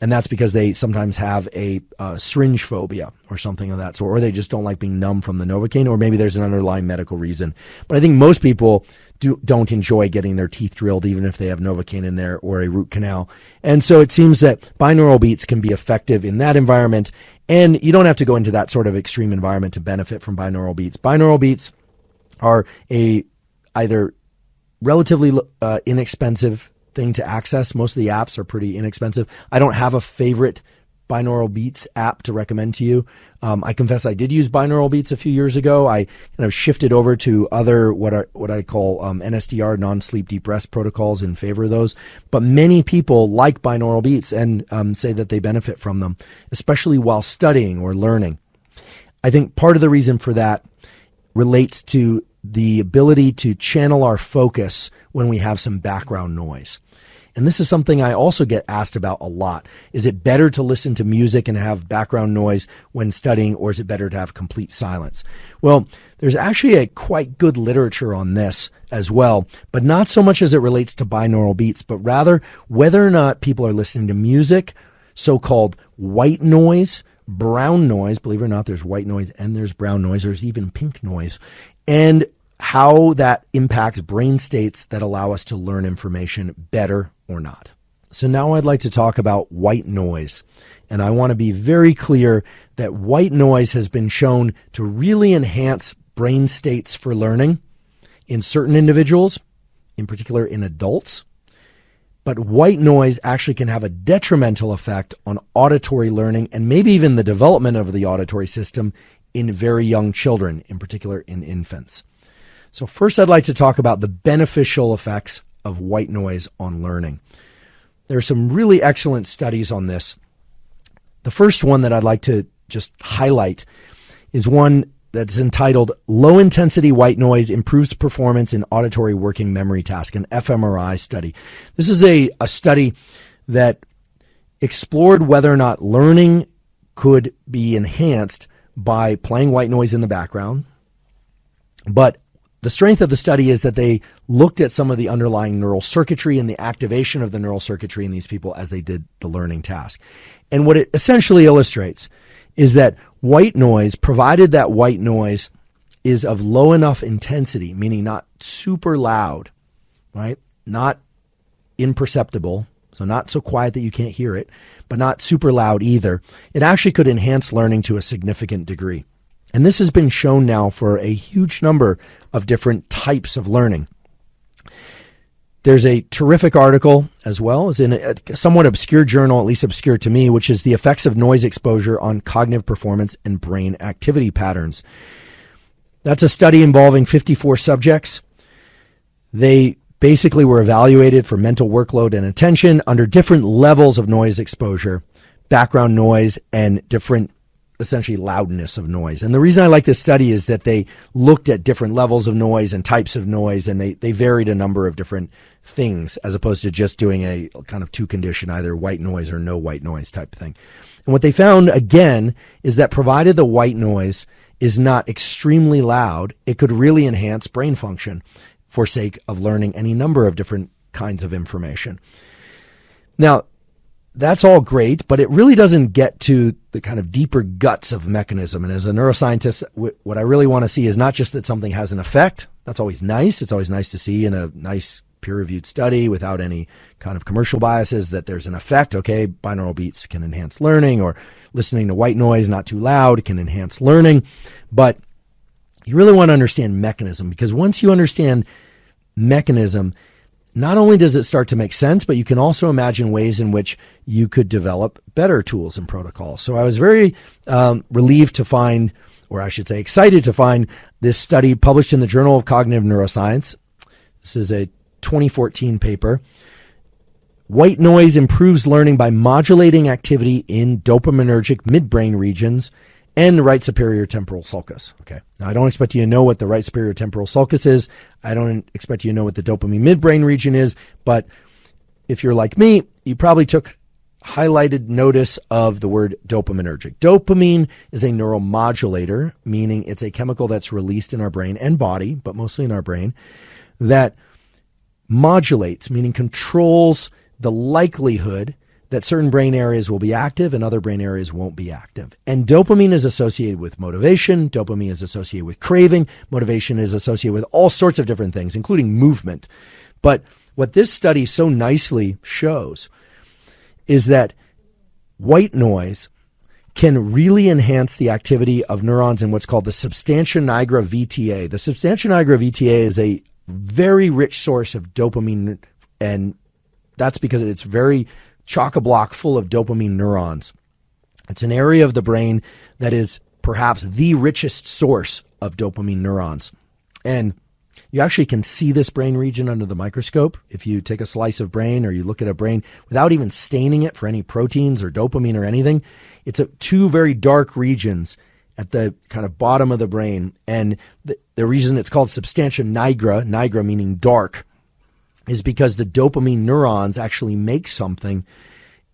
and that's because they sometimes have a syringe phobia or something of that sort, or they just don't like being numb from the Novocaine, or maybe there's an underlying medical reason. But I think most people don't enjoy getting their teeth drilled, even if they have Novocaine in there or a root canal. And so it seems that binaural beats can be effective in that environment, and you don't have to go into that sort of extreme environment to benefit from binaural beats. Binaural beats are either relatively inexpensive thing to access. Most of the apps are pretty inexpensive. I don't have a favorite binaural beats app to recommend to you. I confess I did use binaural beats a few years ago. I kind of shifted over to other what I call NSDR, non-sleep deep rest protocols, in favor of those. But many people like binaural beats and say that they benefit from them, especially while studying or learning. I think part of the reason for that relates to the ability to channel our focus when we have some background noise. And this is something I also get asked about a lot. Is it better to listen to music and have background noise when studying, or is it better to have complete silence? Well, there's actually a quite good literature on this as well, but not so much as it relates to binaural beats, but rather whether or not people are listening to music, so-called white noise, brown noise. Believe it or not, there's white noise and there's brown noise. There's even pink noise. And how that impacts brain states that allow us to learn information better or not. So now I'd like to talk about white noise. And I want to be very clear that white noise has been shown to really enhance brain states for learning in certain individuals, in particular in adults. But white noise actually can have a detrimental effect on auditory learning and maybe even the development of the auditory system in very young children, in particular in infants. So first, I'd like to talk about the beneficial effects of white noise on learning. There are some really excellent studies on this. The first one that I'd like to just highlight is one that's entitled Low Intensity White Noise Improves Performance in Auditory Working Memory Task, an fMRI study. This is a study that explored whether or not learning could be enhanced by playing white noise in the background. But the strength of the study is that they looked at some of the underlying neural circuitry and the activation of the neural circuitry in these people as they did the learning task. And what it essentially illustrates is that white noise, provided that white noise is of low enough intensity, meaning not super loud, right? Not imperceptible, so not so quiet that you can't hear it, but not super loud either. It actually could enhance learning to a significant degree. And this has been shown now for a huge number of different types of learning. There's a terrific article as well as in a somewhat obscure journal, at least obscure to me, which is The Effects of Noise Exposure on Cognitive Performance and Brain Activity Patterns. That's a study involving 54 subjects. They basically were evaluated for mental workload and attention under different levels of noise exposure, background noise, and different essentially loudness of noise. And the reason I like this study is that they looked at different levels of noise and types of noise, and they varied a number of different things as opposed to just doing a kind of two condition, either white noise or no white noise type thing. And what they found, again, is that provided the white noise is not extremely loud, it could really enhance brain function for sake of learning any number of different kinds of information. Now, that's all great, but it really doesn't get to the kind of deeper guts of mechanism. And as a neuroscientist, what I really want to see is not just that something has an effect. That's always nice. It's always nice to see in a nice peer-reviewed study without any kind of commercial biases that there's an effect. Okay, binaural beats can enhance learning, or listening to white noise, not too loud, can enhance learning. But you really want to understand mechanism, because once you understand mechanism, not only does it start to make sense, but you can also imagine ways in which you could develop better tools and protocols. So I was very relieved to find, or I should say excited to find, this study published in the Journal of Cognitive Neuroscience. This is a 2014 paper. White noise improves learning by modulating activity in dopaminergic midbrain regions and the right superior temporal sulcus. Okay. Now, I don't expect you to know what the right superior temporal sulcus is. I don't expect you to know what the dopamine midbrain region is. But if you're like me, you probably took highlighted notice of the word dopaminergic. Dopamine is a neuromodulator, meaning it's a chemical that's released in our brain and body, but mostly in our brain, that modulates, meaning controls the likelihood that certain brain areas will be active and other brain areas won't be active. And dopamine is associated with motivation. Dopamine is associated with craving. Motivation is associated with all sorts of different things, including movement. But what this study so nicely shows is that white noise can really enhance the activity of neurons in what's called the substantia nigra VTA. The substantia nigra VTA is a very rich source of dopamine, and that's because it's very chock-a-block full of dopamine neurons. It's an area of the brain that is perhaps the richest source of dopamine neurons. And you actually can see this brain region under the microscope. If you take a slice of brain or you look at a brain without even staining it for any proteins or dopamine or anything, it's two very dark regions at the kind of bottom of the brain. And the reason it's called substantia nigra meaning dark, is because the dopamine neurons actually make something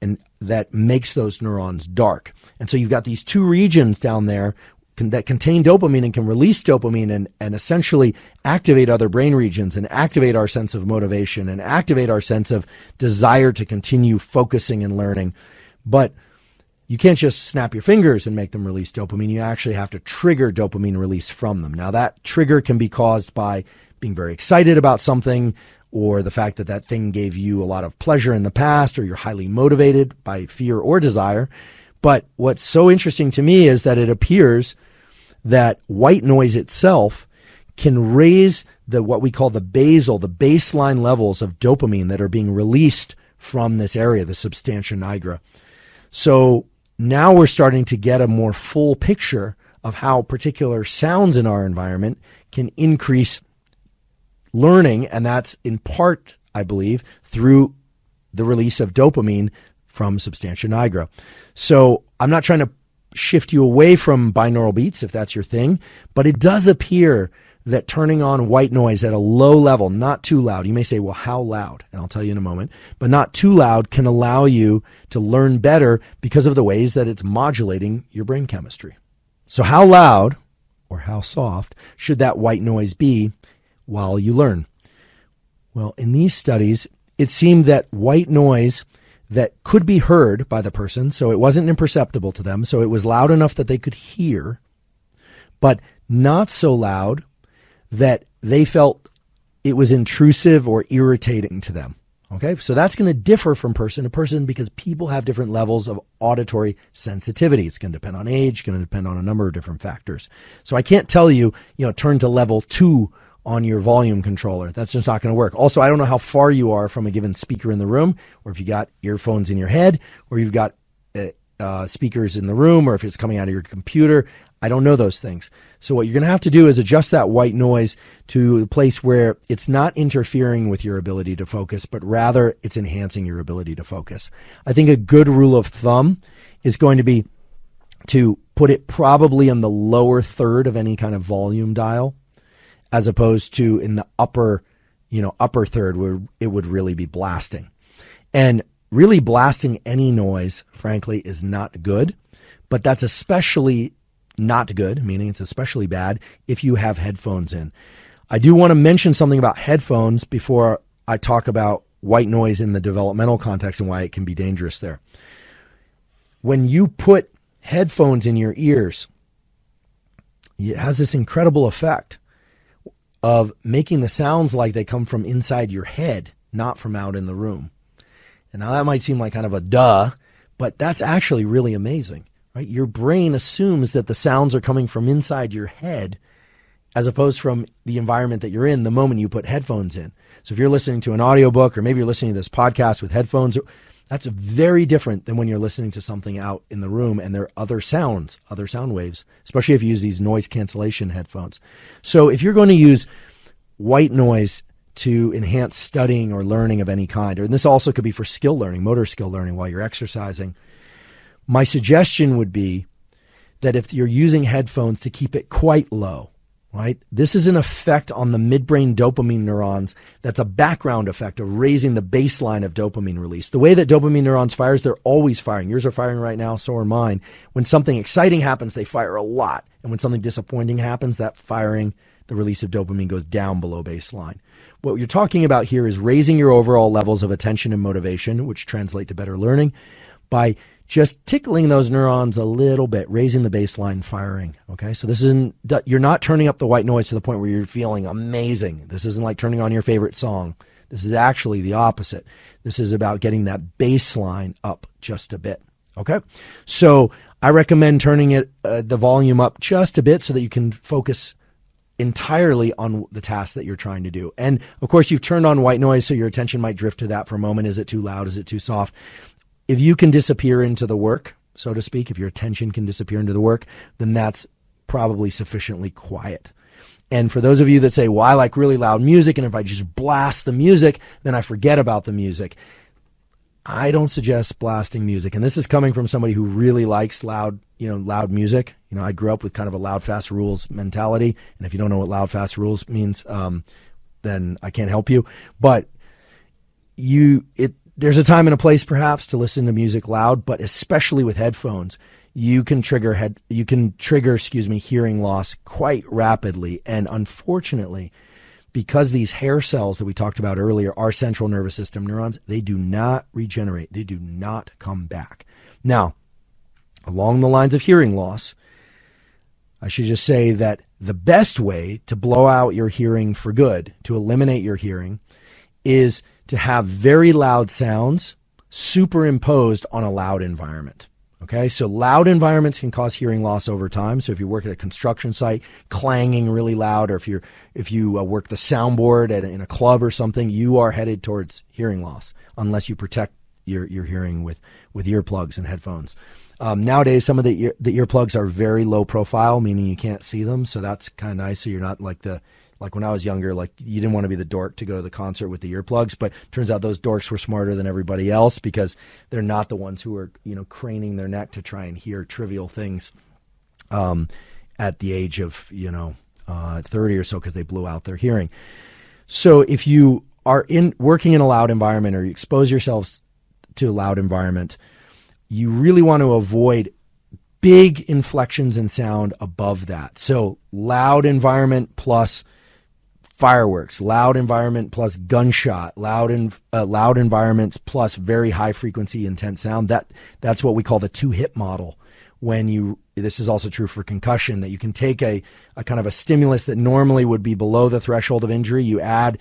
and that makes those neurons dark. And so you've got these two regions down there that contain dopamine and can release dopamine and essentially activate other brain regions and activate our sense of motivation and activate our sense of desire to continue focusing and learning. But you can't just snap your fingers and make them release dopamine. You actually have to trigger dopamine release from them. Now, that trigger can be caused by being very excited about something, or the fact that that thing gave you a lot of pleasure in the past, or you're highly motivated by fear or desire. But what's so interesting to me is that it appears that white noise itself can raise what we call the baseline levels of dopamine that are being released from this area, the substantia nigra. So now we're starting to get a more full picture of how particular sounds in our environment can increase learning, and that's in part, I believe, through the release of dopamine from substantia nigra. So I'm not trying to shift you away from binaural beats if that's your thing, but it does appear that turning on white noise at a low level, not too loud, you may say, well, how loud? And I'll tell you in a moment, but not too loud can allow you to learn better because of the ways that it's modulating your brain chemistry. So how loud or how soft should that white noise be while you learn? Well, in these studies, it seemed that white noise that could be heard by the person, so it wasn't imperceptible to them, so it was loud enough that they could hear, but not so loud that they felt it was intrusive or irritating to them. Okay, so that's going to differ from person to person because people have different levels of auditory sensitivity. It's going to depend on age, going to depend on a number of different factors. So I can't tell you, turn to level 2 on your volume controller. That's just not going to work. Also, I don't know how far you are from a given speaker in the room, or if you got earphones in your head, or you've got speakers in the room, or if it's coming out of your computer. I don't know those things. So what you're going to have to do is adjust that white noise to a place where it's not interfering with your ability to focus, but rather it's enhancing your ability to focus. I think a good rule of thumb is going to be to put it probably in the lower third of any kind of volume dial, as opposed to in the upper third where it would really be blasting. And really blasting any noise, frankly, is not good, but that's especially not good, meaning it's especially bad if you have headphones in. I do want to mention something about headphones before I talk about white noise in the developmental context and why it can be dangerous there. When you put headphones in your ears, it has this incredible effect of making the sounds like they come from inside your head, not from out in the room. And now that might seem like kind of a duh, but that's actually really amazing. Right? Your brain assumes that the sounds are coming from inside your head as opposed from the environment that you're in the moment you put headphones in. So if you're listening to an audiobook or maybe you're listening to this podcast with headphones, that's very different than when you're listening to something out in the room and there are other sound waves, especially if you use these noise cancellation headphones. So if you're going to use white noise to enhance studying or learning of any kind, and this also could be for skill learning, motor skill learning while you're exercising, my suggestion would be that if you're using headphones to keep it quite low, right? This is an effect on the midbrain dopamine neurons that's a background effect of raising the baseline of dopamine release. The way that dopamine neurons fires, they're always firing. Yours are firing right now, so are mine. When something exciting happens, they fire a lot. And when something disappointing happens, that firing, the release of dopamine goes down below baseline. What you're talking about here is raising your overall levels of attention and motivation, which translate to better learning, by just tickling those neurons a little bit, raising the baseline firing, okay? So this isn't, you're not turning up the white noise to the point where you're feeling amazing. This isn't like turning on your favorite song. This is actually the opposite. This is about getting that baseline up just a bit, okay? So I recommend turning the volume up just a bit so that you can focus entirely on the task that you're trying to do. And of course, you've turned on white noise, so your attention might drift to that for a moment. Is it too loud? Is it too soft? If you can disappear into the work, so to speak, if your attention can disappear into the work, then that's probably sufficiently quiet. And for those of you that say, well, I like really loud music, and if I just blast the music, then I forget about the music. I don't suggest blasting music. And this is coming from somebody who really likes loud music. I grew up with kind of a loud, fast rules mentality. And if you don't know what loud, fast rules means, then I can't help you. But there's a time and a place perhaps to listen to music loud, but especially with headphones, you can trigger hearing loss quite rapidly. And unfortunately, because these hair cells that we talked about earlier are central nervous system neurons, they do not regenerate. They do not come back. Now, along the lines of hearing loss, I should just say that the best way to blow out your hearing for good, to eliminate your hearing, is to have very loud sounds superimposed on a loud environment. Okay, so loud environments can cause hearing loss over time. So if you work at a construction site, clanging really loud, or if you work the soundboard in a club or something, you are headed towards hearing loss unless you protect your hearing with earplugs and headphones. Nowadays, some of the earplugs are very low profile, meaning you can't see them. So that's kind of nice. So you're not like the Like when I was younger, like you didn't want to be the dork to go to the concert with the earplugs, but turns out those dorks were smarter than everybody else because they're not the ones who are, craning their neck to try and hear trivial things at the age of, 30 or so because they blew out their hearing. So if you are working in a loud environment or you expose yourselves to a loud environment, you really want to avoid big inflections in sound above that. So loud environment plus fireworks, loud environment plus gunshot, loud environments plus very high frequency intense sound. That's what we call the 2-hit model. This is also true for concussion, that you can take a kind of a stimulus that normally would be below the threshold of injury. You add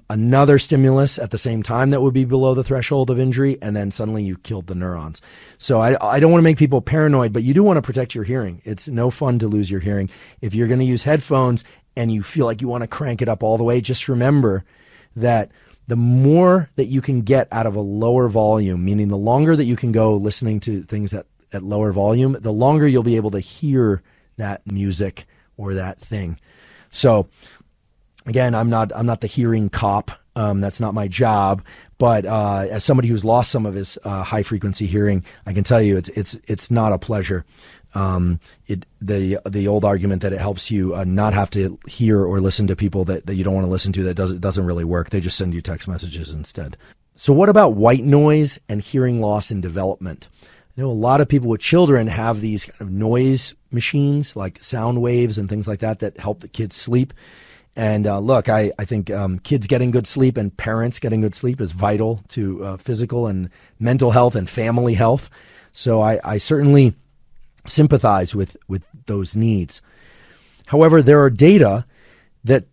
another stimulus at the same time that would be below the threshold of injury, and then suddenly you killed the neurons. So I don't want to make people paranoid, but you do want to protect your hearing. It's no fun to lose your hearing. If you're going to use headphones and you feel like you want to crank it up all the way, just remember that the more that you can get out of a lower volume, meaning the longer that you can go listening to things at lower volume, the longer you'll be able to hear that music or that thing. So again, I'm not the hearing cop. That's not my job. But as somebody who's lost some of his high frequency hearing, I can tell you it's not a pleasure. The old argument that it helps you not have to hear or listen to people that you don't want to listen to, that doesn't really work. They just send you text messages instead. So what about white noise and hearing loss in development? I know a lot of people with children have these kind of noise machines like sound waves and things like that help the kids sleep. And look, I think kids getting good sleep and parents getting good sleep is vital to physical and mental health and family health. So I certainly sympathize with those needs. However, there are data that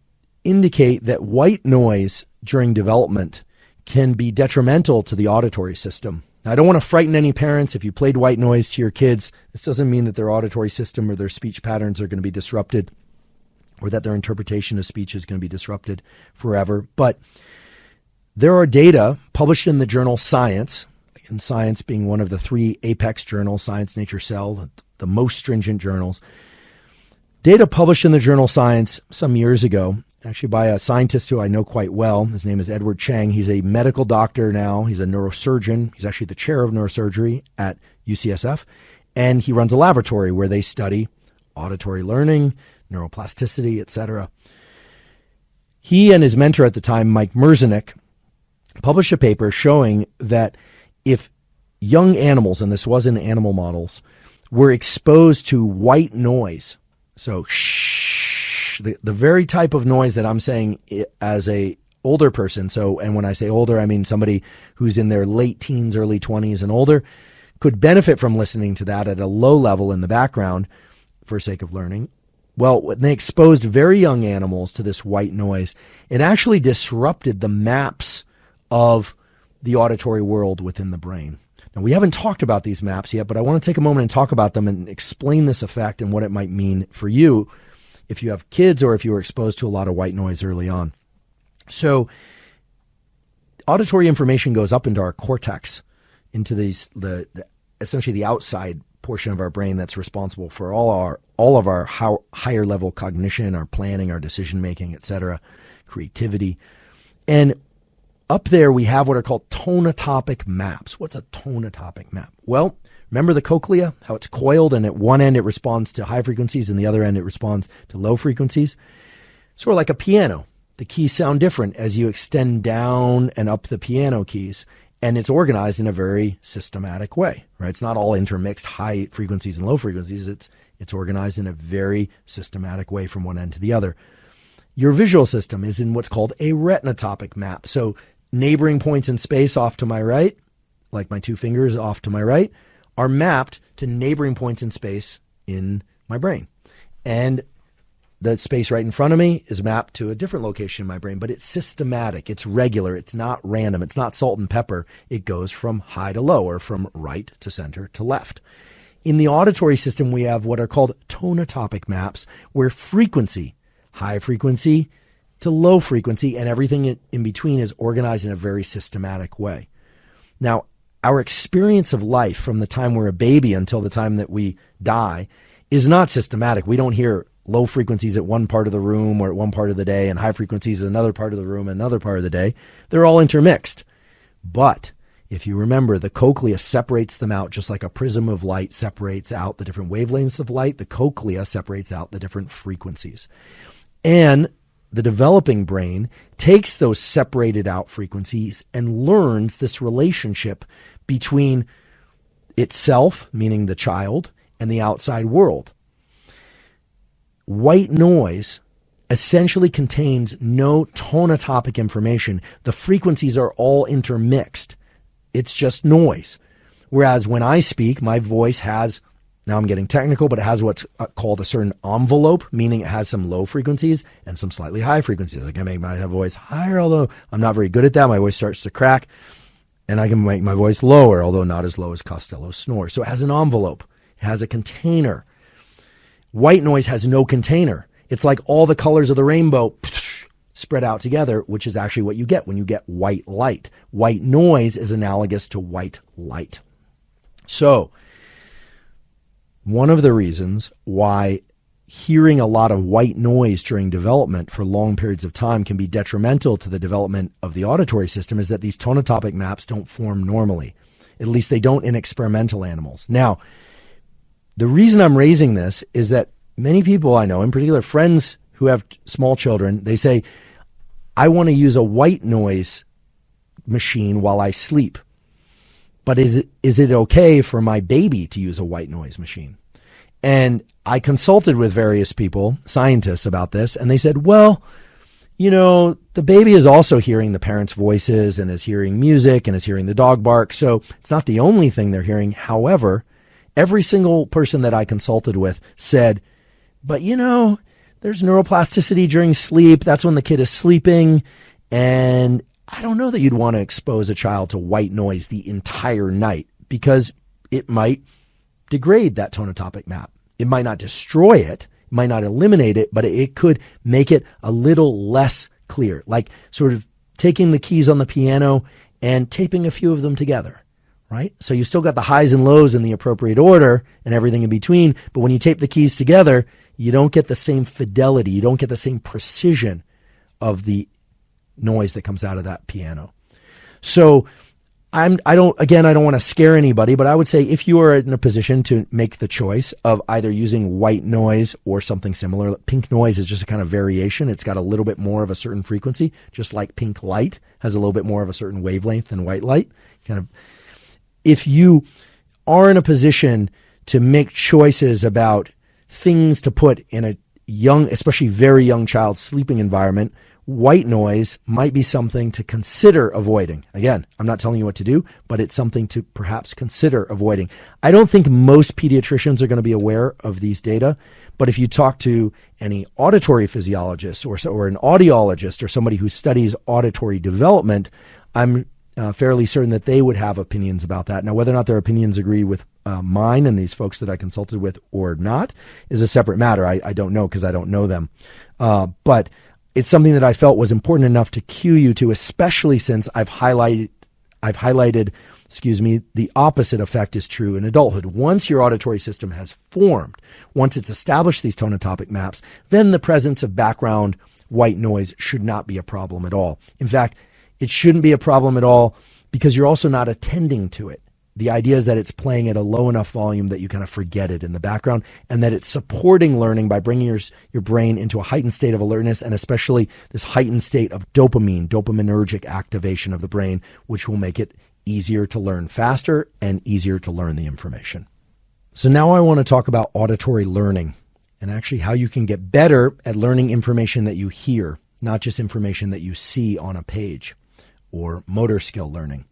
indicate that white noise during development can be detrimental to the auditory system. Now, I don't want to frighten any parents. If you played white noise to your kids, this doesn't mean that their auditory system or their speech patterns are going to be disrupted or that their interpretation of speech is going to be disrupted forever. But there are data published in the journal Science, and Science being one of the 3 apex journals, Science, Nature, Cell, the most stringent journals. Data published in the journal Science some years ago, actually by a scientist who I know quite well. His name is Edward Chang. He's a medical doctor now. He's a neurosurgeon. He's actually the chair of neurosurgery at UCSF. And he runs a laboratory where they study auditory learning, neuroplasticity, etc. He and his mentor at the time, Mike Merzenich, published a paper showing that if young animals, and this was in animal models, were exposed to white noise, so the very type of noise that I'm saying as a older person. So, and when I say older, I mean somebody who's in their late teens, early 20s and older, could benefit from listening to that at a low level in the background for sake of learning. Well, when they exposed very young animals to this white noise, it actually disrupted the maps of the auditory world within the brain. Now, we haven't talked about these maps yet, but I want to take a moment and talk about them and explain this effect and what it might mean for you if you have kids or if you were exposed to a lot of white noise early on. So auditory information goes up into our cortex, into essentially the outside portion of our brain that's responsible for all of our higher level cognition, our planning, our decision making, etc., creativity. And up there we have what are called tonotopic maps. What's a tonotopic map? Well, remember the cochlea, how it's coiled, and at one end it responds to high frequencies and the other end it responds to low frequencies? Sort of like a piano. The keys sound different as you extend down and up the piano keys, and it's organized in a very systematic way, right? It's not all intermixed high frequencies and low frequencies. It's organized in a very systematic way from one end to the other. Your visual system is in what's called a retinotopic map. So neighboring points in space off to my right, like my 2 fingers off to my right, are mapped to neighboring points in space in my brain. And the space right in front of me is mapped to a different location in my brain, but it's systematic, it's regular, it's not random, it's not salt and pepper. It goes from high to low, or from right to center to left. In the auditory system, we have what are called tonotopic maps, where frequency, high frequency to low frequency, and everything in between is organized in a very systematic way. Now, our experience of life from the time we're a baby until the time that we die is not systematic. We don't hear low frequencies at one part of the room or at one part of the day and high frequencies at another part of the room and another part of the day. They're all intermixed. But if you remember, the cochlea separates them out just like a prism of light separates out the different wavelengths of light. The cochlea separates out the different frequencies. And the developing brain takes those separated out frequencies and learns this relationship between itself, meaning the child, and the outside world. White noise essentially contains no tonotopic information. The frequencies are all intermixed. It's just noise. Whereas when I speak, my voice has, now I'm getting technical, but it has what's called a certain envelope, meaning it has some low frequencies and some slightly high frequencies. I can make my voice higher, although I'm not very good at that. My voice starts to crack. And I can make my voice lower, although not as low as Costello's snore. So it has an envelope. It has a container. White noise has no container. It's like all the colors of the rainbow spread out together, which is actually what you get when you get white light. White noise is analogous to white light. So, one of the reasons why hearing a lot of white noise during development for long periods of time can be detrimental to the development of the auditory system is that these tonotopic maps don't form normally. At least they don't in experimental animals. Now, the reason I'm raising this is that many people I know, in particular friends who have small children, they say, I want to use a white noise machine while I sleep. But is it okay for my baby to use a white noise machine? And I consulted with various people, scientists, about this, and they said, well, you know, the baby is also hearing the parents' voices and is hearing music and is hearing the dog bark, so it's not the only thing they're hearing. However, every single person that I consulted with said, but you know, there's neuroplasticity during sleep. That's when the kid is sleeping. And I don't know that you'd want to expose a child to white noise the entire night because it might degrade that tonotopic map. It might not destroy it, might not eliminate it, but it could make it a little less clear, like sort of taking the keys on the piano and taping a few of them together, right? So you still got the highs and lows in the appropriate order and everything in between, but when you tape the keys together, you don't get the same fidelity, you don't get the same precision of the noise that comes out of that piano. So I don't want to scare anybody, but I would say if you are in a position to make the choice of either using white noise or something similar, pink noise is just a kind of variation. It's got a little bit more of a certain frequency, just like pink light has a little bit more of a certain wavelength than white light. If you are in a position to make choices about things to put in a young, especially very young child's sleeping environment, white noise might be something to consider avoiding. Again, I'm not telling you what to do, but it's something to perhaps consider avoiding. I don't think most pediatricians are going to be aware of these data, but if you talk to any auditory physiologist or an audiologist or somebody who studies auditory development, I'm fairly certain that they would have opinions about that. Now, whether or not their opinions agree with mine and these folks that I consulted with or not is a separate matter. I don't know because I don't know them. But it's something that I felt was important enough to cue you to, especially since I've highlighted, the opposite effect is true in adulthood. Once your auditory system has formed, once it's established these tonotopic maps, then the presence of background white noise should not be a problem at all. In fact, it shouldn't be a problem at all because you're also not attending to it. The idea is that it's playing at a low enough volume that you kind of forget it in the background, and that it's supporting learning by bringing your brain into a heightened state of alertness, and especially this heightened state of dopaminergic activation of the brain, which will make it easier to learn faster and easier to learn the information. So now I want to talk about auditory learning and actually how you can get better at learning information that you hear, not just information that you see on a page, or motor skill learning.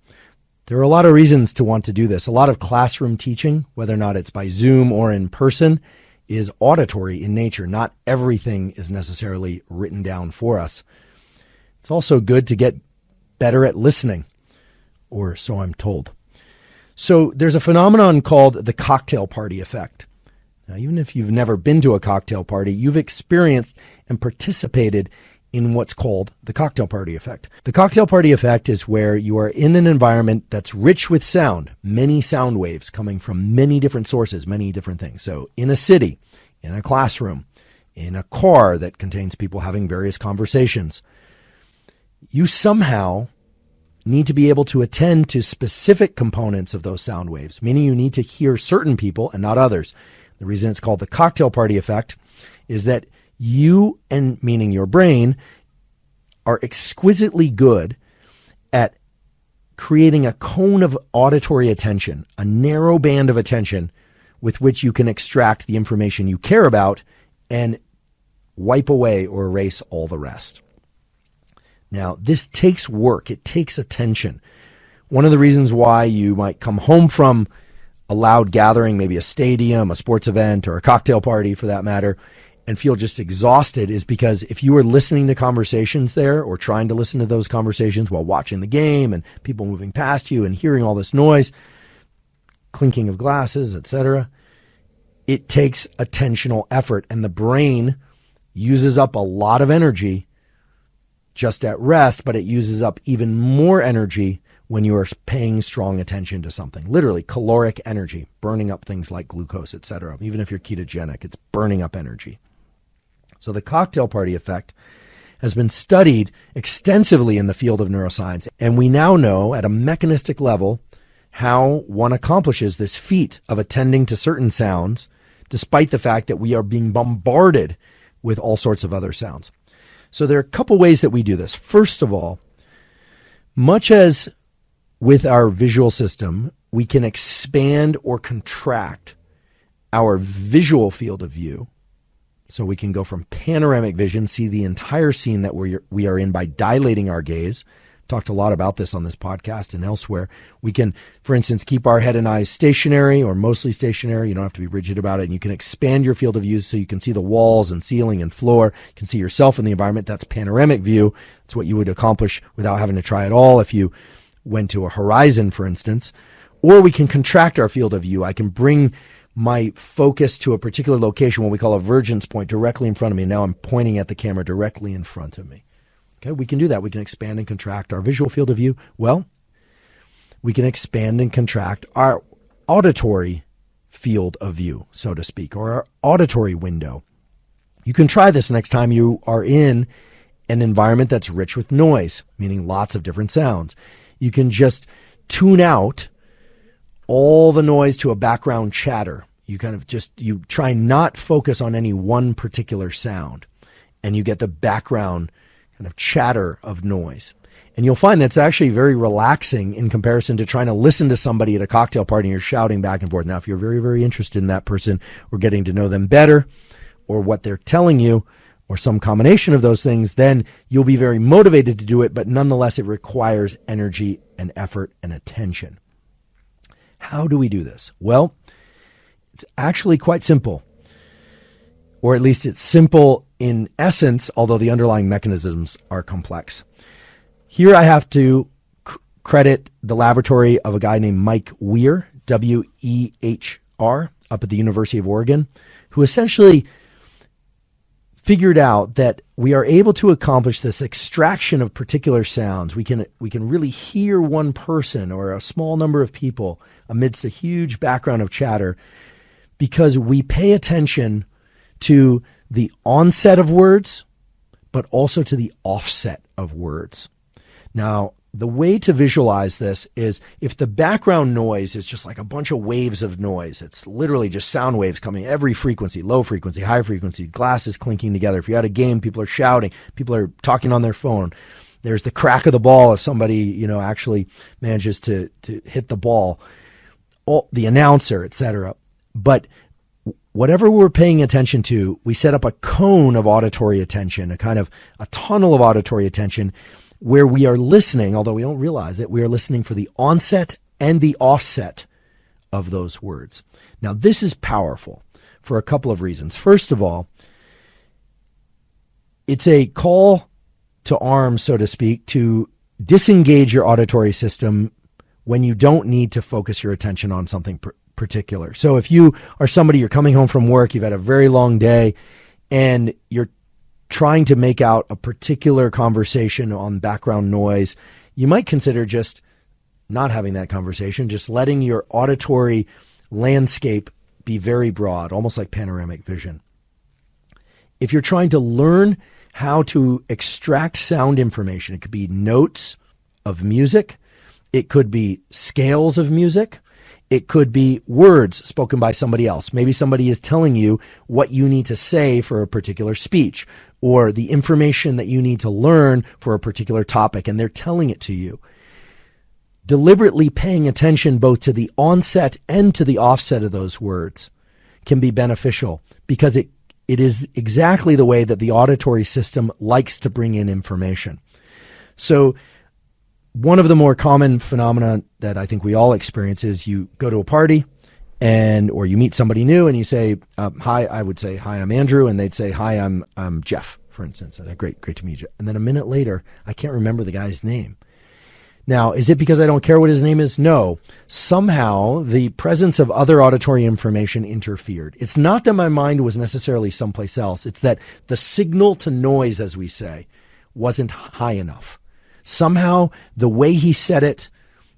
There are a lot of reasons to want to do this. A lot of classroom teaching, whether or not it's by Zoom or in person, is auditory in nature. Not everything is necessarily written down for us. It's also good to get better at listening, or so I'm told. So there's a phenomenon called the cocktail party effect. Now, even if you've never been to a cocktail party, you've experienced and participated in what's called the cocktail party effect. The cocktail party effect is where you are in an environment that's rich with sound, many sound waves coming from many different sources, many different things. So in a city, in a classroom, in a car that contains people having various conversations. You somehow need to be able to attend to specific components of those sound waves, meaning you need to hear certain people and not others. The reason it's called the cocktail party effect is that you, and meaning your brain, are exquisitely good at creating a cone of auditory attention, a narrow band of attention with which you can extract the information you care about and wipe away or erase all the rest. Now, this takes work. It takes attention. One of the reasons why you might come home from a loud gathering, maybe a stadium, a sports event, or a cocktail party for that matter, and feel just exhausted is because if you were listening to conversations there or trying to listen to those conversations while watching the game and people moving past you and hearing all this noise, clinking of glasses, etc., it takes attentional effort, and the brain uses up a lot of energy just at rest, but it uses up even more energy when you are paying strong attention to something. Literally, caloric energy, burning up things like glucose, etc. Even if you're ketogenic, it's burning up energy. So the cocktail party effect has been studied extensively in the field of neuroscience, and we now know at a mechanistic level how one accomplishes this feat of attending to certain sounds, despite the fact that we are being bombarded with all sorts of other sounds. So there are a couple ways that we do this. First of all, much as with our visual system, we can expand or contract our visual field of view. So we can go from panoramic vision, see the entire scene that we are in by dilating our gaze. Talked a lot about this on this podcast and elsewhere. We can, for instance, keep our head and eyes stationary or mostly stationary. You don't have to be rigid about it. And you can expand your field of view so you can see the walls and ceiling and floor. You can see yourself in the environment. That's panoramic view. That's what you would accomplish without having to try at all if you went to a horizon, for instance. Or we can contract our field of view. I can bring my focus to a particular location, what we call a vergence point, directly in front of me. Now I'm pointing at the camera directly in front of me. Okay, we can do that. We can expand and contract our visual field of view. Well, we can expand and contract our auditory field of view, so to speak, or our auditory window. You can try this next time you are in an environment that's rich with noise, meaning lots of different sounds. You can just tune out all the noise to a background chatter. You try not focus on any one particular sound, and you get the background kind of chatter of noise. And you'll find that's actually very relaxing in comparison to trying to listen to somebody at a cocktail party and you're shouting back and forth. Now, if you're very, very interested in that person or getting to know them better or what they're telling you or some combination of those things, then you'll be very motivated to do it, but nonetheless, it requires energy and effort and attention. How do we do this? Well, it's actually quite simple, or at least it's simple in essence, although the underlying mechanisms are complex. Here I have to credit the laboratory of a guy named Mike Weir, W-E-H-R, up at the University of Oregon, who essentially figured out that we are able to accomplish this extraction of particular sounds. We can really hear one person or a small number of people amidst a huge background of chatter because we pay attention to the onset of words, but also to the offset of words. Now, the way to visualize this is if the background noise is just like a bunch of waves of noise, it's literally just sound waves coming every frequency, low frequency, high frequency, glasses clinking together. If you're at a game, people are shouting, people are talking on their phone. There's the crack of the ball if somebody, actually manages to hit the ball, the announcer, etc. But whatever we're paying attention to, we set up a cone of auditory attention, a kind of a tunnel of auditory attention where we are listening, although we don't realize it, we are listening for the onset and the offset of those words. Now, this is powerful for a couple of reasons. First of all, it's a call to arms, so to speak, to disengage your auditory system when you don't need to focus your attention on something particular. So if you are somebody, you're coming home from work, you've had a very long day, and you're trying to make out a particular conversation on background noise, you might consider just not having that conversation, just letting your auditory landscape be very broad, almost like panoramic vision. if you're trying to learn how to extract sound information, it could be notes of music, it could be scales of music, it could be words spoken by somebody else. Maybe somebody is telling you what you need to say for a particular speech, or the information that you need to learn for a particular topic, and they're telling it to you. Deliberately paying attention both to the onset and to the offset of those words can be beneficial, because it is exactly the way that the auditory system likes to bring in information. So one of the more common phenomena that I think we all experience is you go to a party or you meet somebody new and you say, hi, I would say, hi, I'm Andrew. And they'd say, hi, I'm Jeff, for instance. Great to meet you. And then a minute later, I can't remember the guy's name. Now, is it because I don't care what his name is? No. Somehow, the presence of other auditory information interfered. It's not that my mind was necessarily someplace else. It's that the signal to noise, as we say, wasn't high enough. Somehow, the way he said it,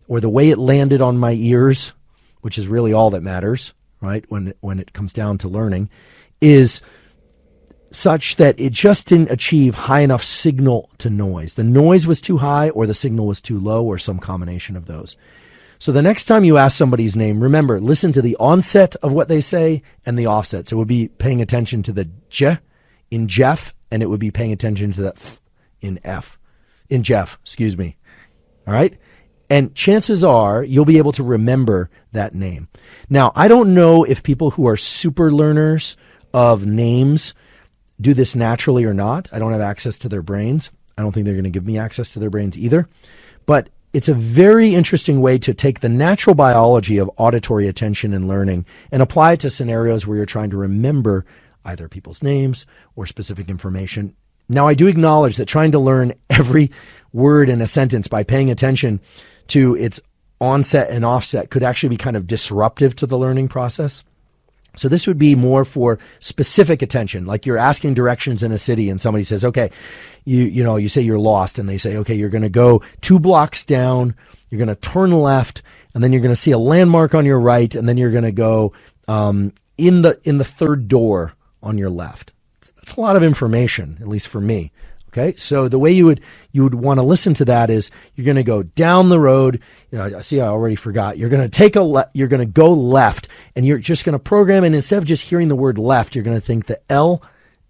or the way it landed on my ears, which is really all that matters, right, when it comes down to learning, is such that it just didn't achieve high enough signal to noise. The noise was too high, or the signal was too low, or some combination of those. So the next time you ask somebody's name, remember, listen to the onset of what they say and the offset. So it would be paying attention to the J in Jeff, and it would be paying attention to the F in Jeff, excuse me. All right? And chances are you'll be able to remember that name. Now, I don't know if people who are super learners of names do this naturally or not. I don't have access to their brains. I don't think they're going to give me access to their brains either. But it's a very interesting way to take the natural biology of auditory attention and learning and apply it to scenarios where you're trying to remember either people's names or specific information. Now, I do acknowledge that trying to learn every word in a sentence by paying attention to its onset and offset could actually be kind of disruptive to the learning process. So this would be more for specific attention, like you're asking directions in a city and somebody says, okay, you say you're lost, and they say, okay, you're going to go 2 blocks down, you're going to turn left, and then you're going to see a landmark on your right, and then you're going to go in the third door on your left. That's a lot of information, at least for me. Okay, so the way you would want to listen to that is you're going to go down the road. I see, I already forgot. You're going to you're going to go left, and you're just going to program. And instead of just hearing the word left, you're going to think the L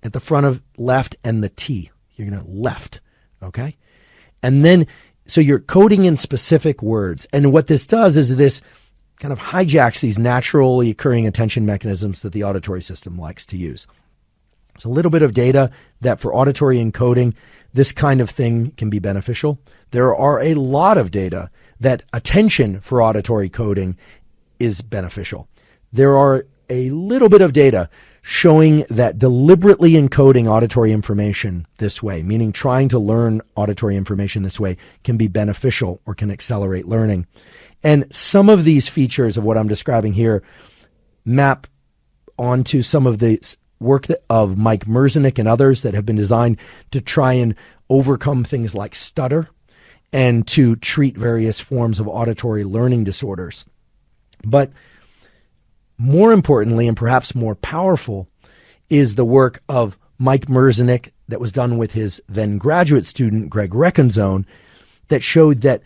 at the front of left and the T. You're going to left. Okay, and then so you're coding in specific words. And what this does is this kind of hijacks these naturally occurring attention mechanisms that the auditory system likes to use. It's a little bit of data that for auditory encoding, this kind of thing can be beneficial. There are a lot of data that attention for auditory coding is beneficial. There are a little bit of data showing that deliberately encoding auditory information this way, meaning trying to learn auditory information this way, can be beneficial or can accelerate learning. And some of these features of what I'm describing here map onto some of the work of Mike Merzenich and others that have been designed to try and overcome things like stutter and to treat various forms of auditory learning disorders. But more importantly, and perhaps more powerful, is the work of Mike Merzenich that was done with his then graduate student, Greg Reckenzone, that showed that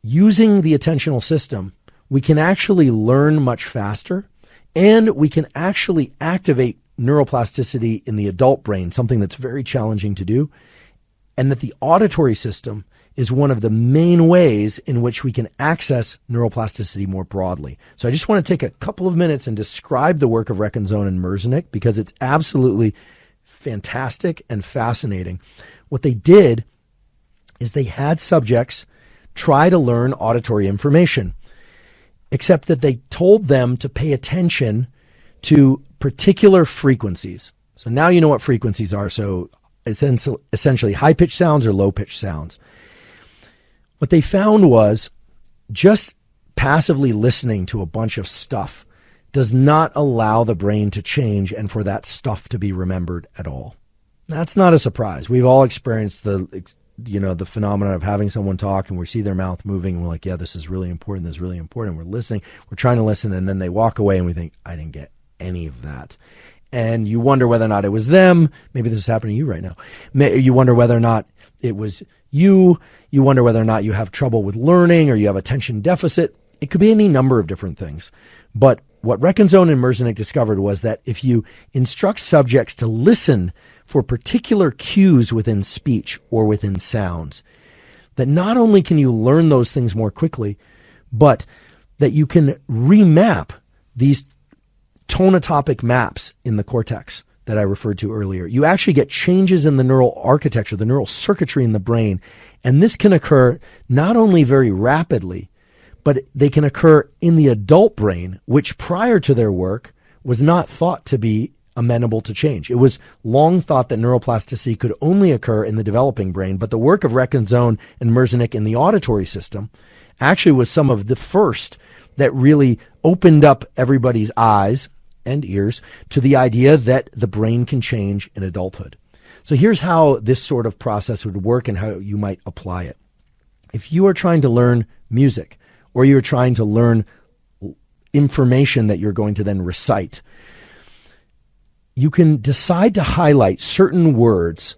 using the attentional system, we can actually learn much faster, and we can actually activate neuroplasticity in the adult brain, something that's very challenging to do, and that the auditory system is one of the main ways in which we can access neuroplasticity more broadly. So I just want to take a couple of minutes and describe the work of Reckenzone and Merzenich, because it's absolutely fantastic and fascinating. What they did is they had subjects try to learn auditory information, except that they told them to pay attention to particular frequencies. So now you know what frequencies are. So essentially high-pitched sounds or low-pitched sounds. What they found was just passively listening to a bunch of stuff does not allow the brain to change and for that stuff to be remembered at all. That's not a surprise. We've all experienced the phenomenon of having someone talk and we see their mouth moving and we're like, yeah, this is really important. This is really important. We're listening. We're trying to listen. And then they walk away and we think, I didn't get any of that. and you wonder whether or not it was them. Maybe this is happening to you right now. You wonder whether or not it was you. You wonder whether or not you have trouble with learning or you have attention deficit. It could be any number of different things. But what Reckenzone and Merzenich discovered was that if you instruct subjects to listen for particular cues within speech or within sounds, that not only can you learn those things more quickly, but that you can remap these tonotopic maps in the cortex that I referred to earlier. You actually get changes in the neural architecture, the neural circuitry in the brain, and this can occur not only very rapidly, but they can occur in the adult brain, which prior to their work was not thought to be amenable to change. It was long thought that neuroplasticity could only occur in the developing brain, but the work of Reckenzone and Merzenich in the auditory system actually was some of the first that really opened up everybody's eyes and ears to the idea that the brain can change in adulthood. So here's how this sort of process would work and how you might apply it. If you are trying to learn music, or you're trying to learn information that you're going to then recite, you can decide to highlight certain words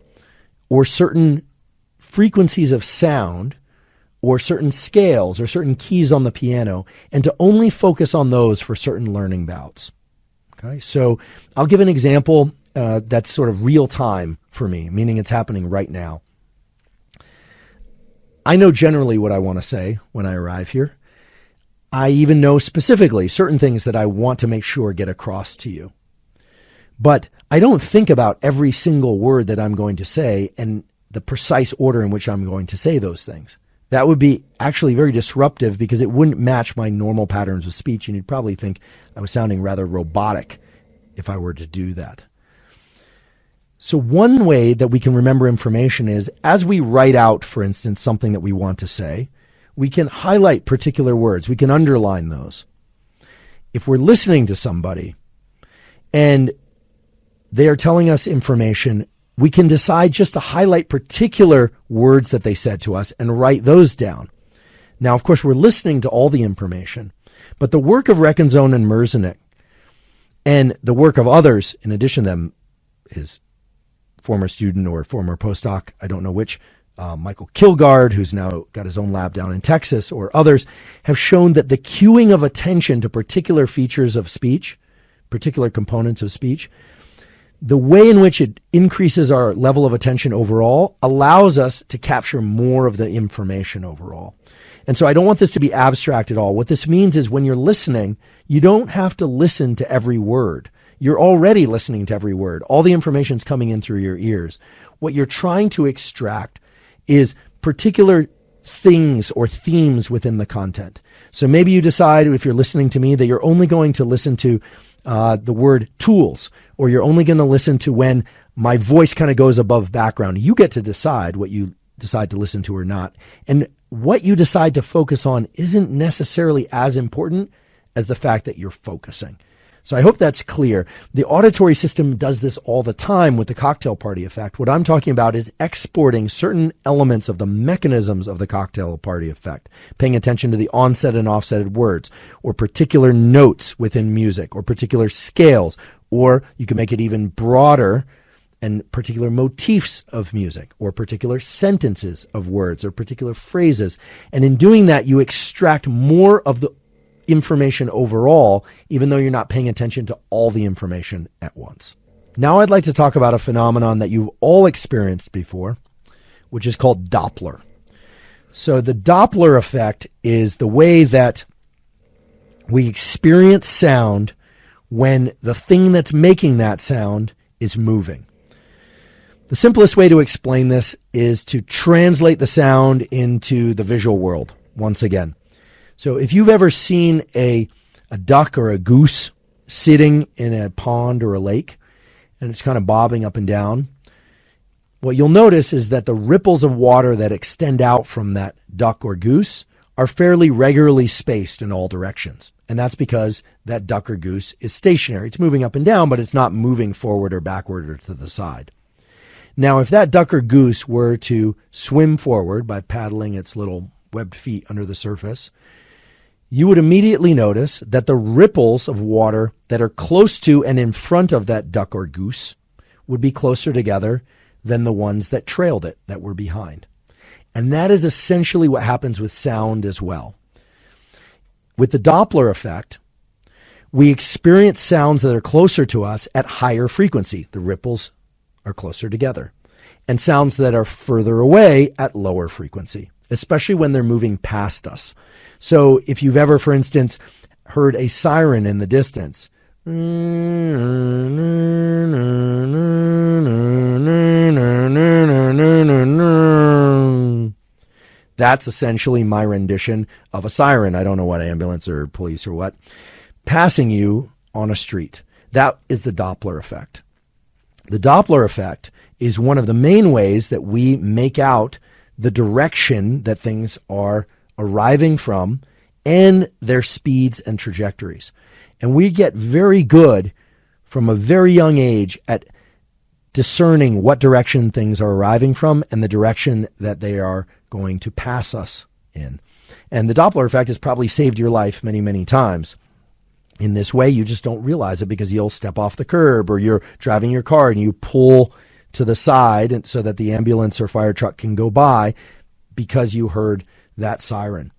or certain frequencies of sound or certain scales or certain keys on the piano and to only focus on those for certain learning bouts. Okay, so I'll give an example that's sort of real time for me, meaning it's happening right now. I know generally what I want to say when I arrive here. I even know specifically certain things that I want to make sure get across to you. But I don't think about every single word that I'm going to say and the precise order in which I'm going to say those things. That would be actually very disruptive because it wouldn't match my normal patterns of speech, and you'd probably think I was sounding rather robotic if I were to do that. So one way that we can remember information is as we write out, for instance, something that we want to say, we can highlight particular words. We can underline those. If we're listening to somebody and they are telling us information, we can decide just to highlight particular words that they said to us and write those down. Now, of course, we're listening to all the information, but the work of Reckenzone and Merzenich and the work of others, in addition to them, his former student or former postdoc, I don't know which, Michael Kilgard, who's now got his own lab down in Texas, or others, have shown that the cueing of attention to particular features of speech, particular components of speech, the way in which it increases our level of attention overall allows us to capture more of the information overall. And so I don't want this to be abstract at all. What this means is when you're listening, you don't have to listen to every word. You're already listening to every word. All the information's coming in through your ears. What you're trying to extract is particular things or themes within the content. So maybe you decide, if you're listening to me, that you're only going to listen to the word tools, or you're only going to listen to when my voice kind of goes above background. You get to decide what you decide to listen to or not. And what you decide to focus on isn't necessarily as important as the fact that you're focusing. So I hope that's clear. The auditory system does this all the time with the cocktail party effect. What I'm talking about is exporting certain elements of the mechanisms of the cocktail party effect, paying attention to the onset and offset words, or particular notes within music, or particular scales, or you can make it even broader, and particular motifs of music, or particular sentences of words, or particular phrases. And in doing that, you extract more of the information overall, even though you're not paying attention to all the information at once. Now I'd like to talk about a phenomenon that you've all experienced before, which is called Doppler. So the Doppler effect is the way that we experience sound when the thing that's making that sound is moving. The simplest way to explain this is to translate the sound into the visual world once again. So if you've ever seen a duck or a goose sitting in a pond or a lake, and it's kind of bobbing up and down, what you'll notice is that the ripples of water that extend out from that duck or goose are fairly regularly spaced in all directions. And that's because that duck or goose is stationary. It's moving up and down, but it's not moving forward or backward or to the side. Now, if that duck or goose were to swim forward by paddling its little webbed feet under the surface, you would immediately notice that the ripples of water that are close to and in front of that duck or goose would be closer together than the ones that trailed it, that were behind. And that is essentially what happens with sound as well. With the Doppler effect, we experience sounds that are closer to us at higher frequency. The ripples are closer together. And sounds that are further away at lower frequency, especially when they're moving past us. So if you've ever, for instance, heard a siren in the distance, that's essentially my rendition of a siren. I don't know what, ambulance or police or what, passing you on a street. That is the Doppler effect. The Doppler effect is one of the main ways that we make out the direction that things are arriving from and their speeds and trajectories. And we get very good from a very young age at discerning what direction things are arriving from and the direction that they are going to pass us in. And the Doppler effect has probably saved your life many, many times. In this way, you just don't realize it because you'll step off the curb, or you're driving your car and you pull to the side and so that the ambulance or fire truck can go by because you heard that siren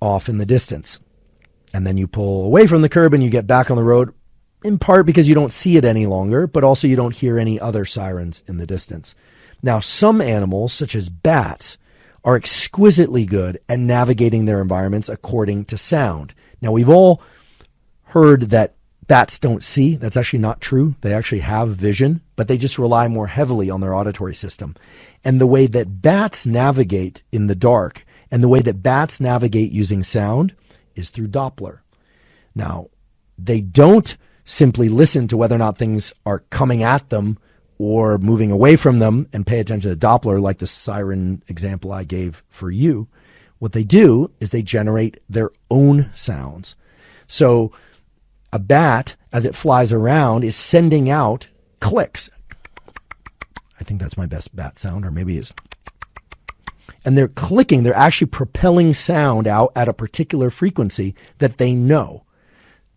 off in the distance. And then you pull away from the curb and you get back on the road, in part because you don't see it any longer, but also you don't hear any other sirens in the distance. Now, some animals, such as bats, are exquisitely good at navigating their environments according to sound. Now, we've all heard that bats don't see. That's actually not true. They actually have vision, but they just rely more heavily on their auditory system. And the way that bats navigate in the dark and the way that bats navigate using sound is through Doppler. Now, they don't simply listen to whether or not things are coming at them or moving away from them and pay attention to Doppler, like the siren example I gave for you. What they do is they generate their own sounds. So a bat, as it flies around, is sending out clicks. I think that's my best bat sound, or maybe it's... And they're clicking, they're actually propelling sound out at a particular frequency that they know.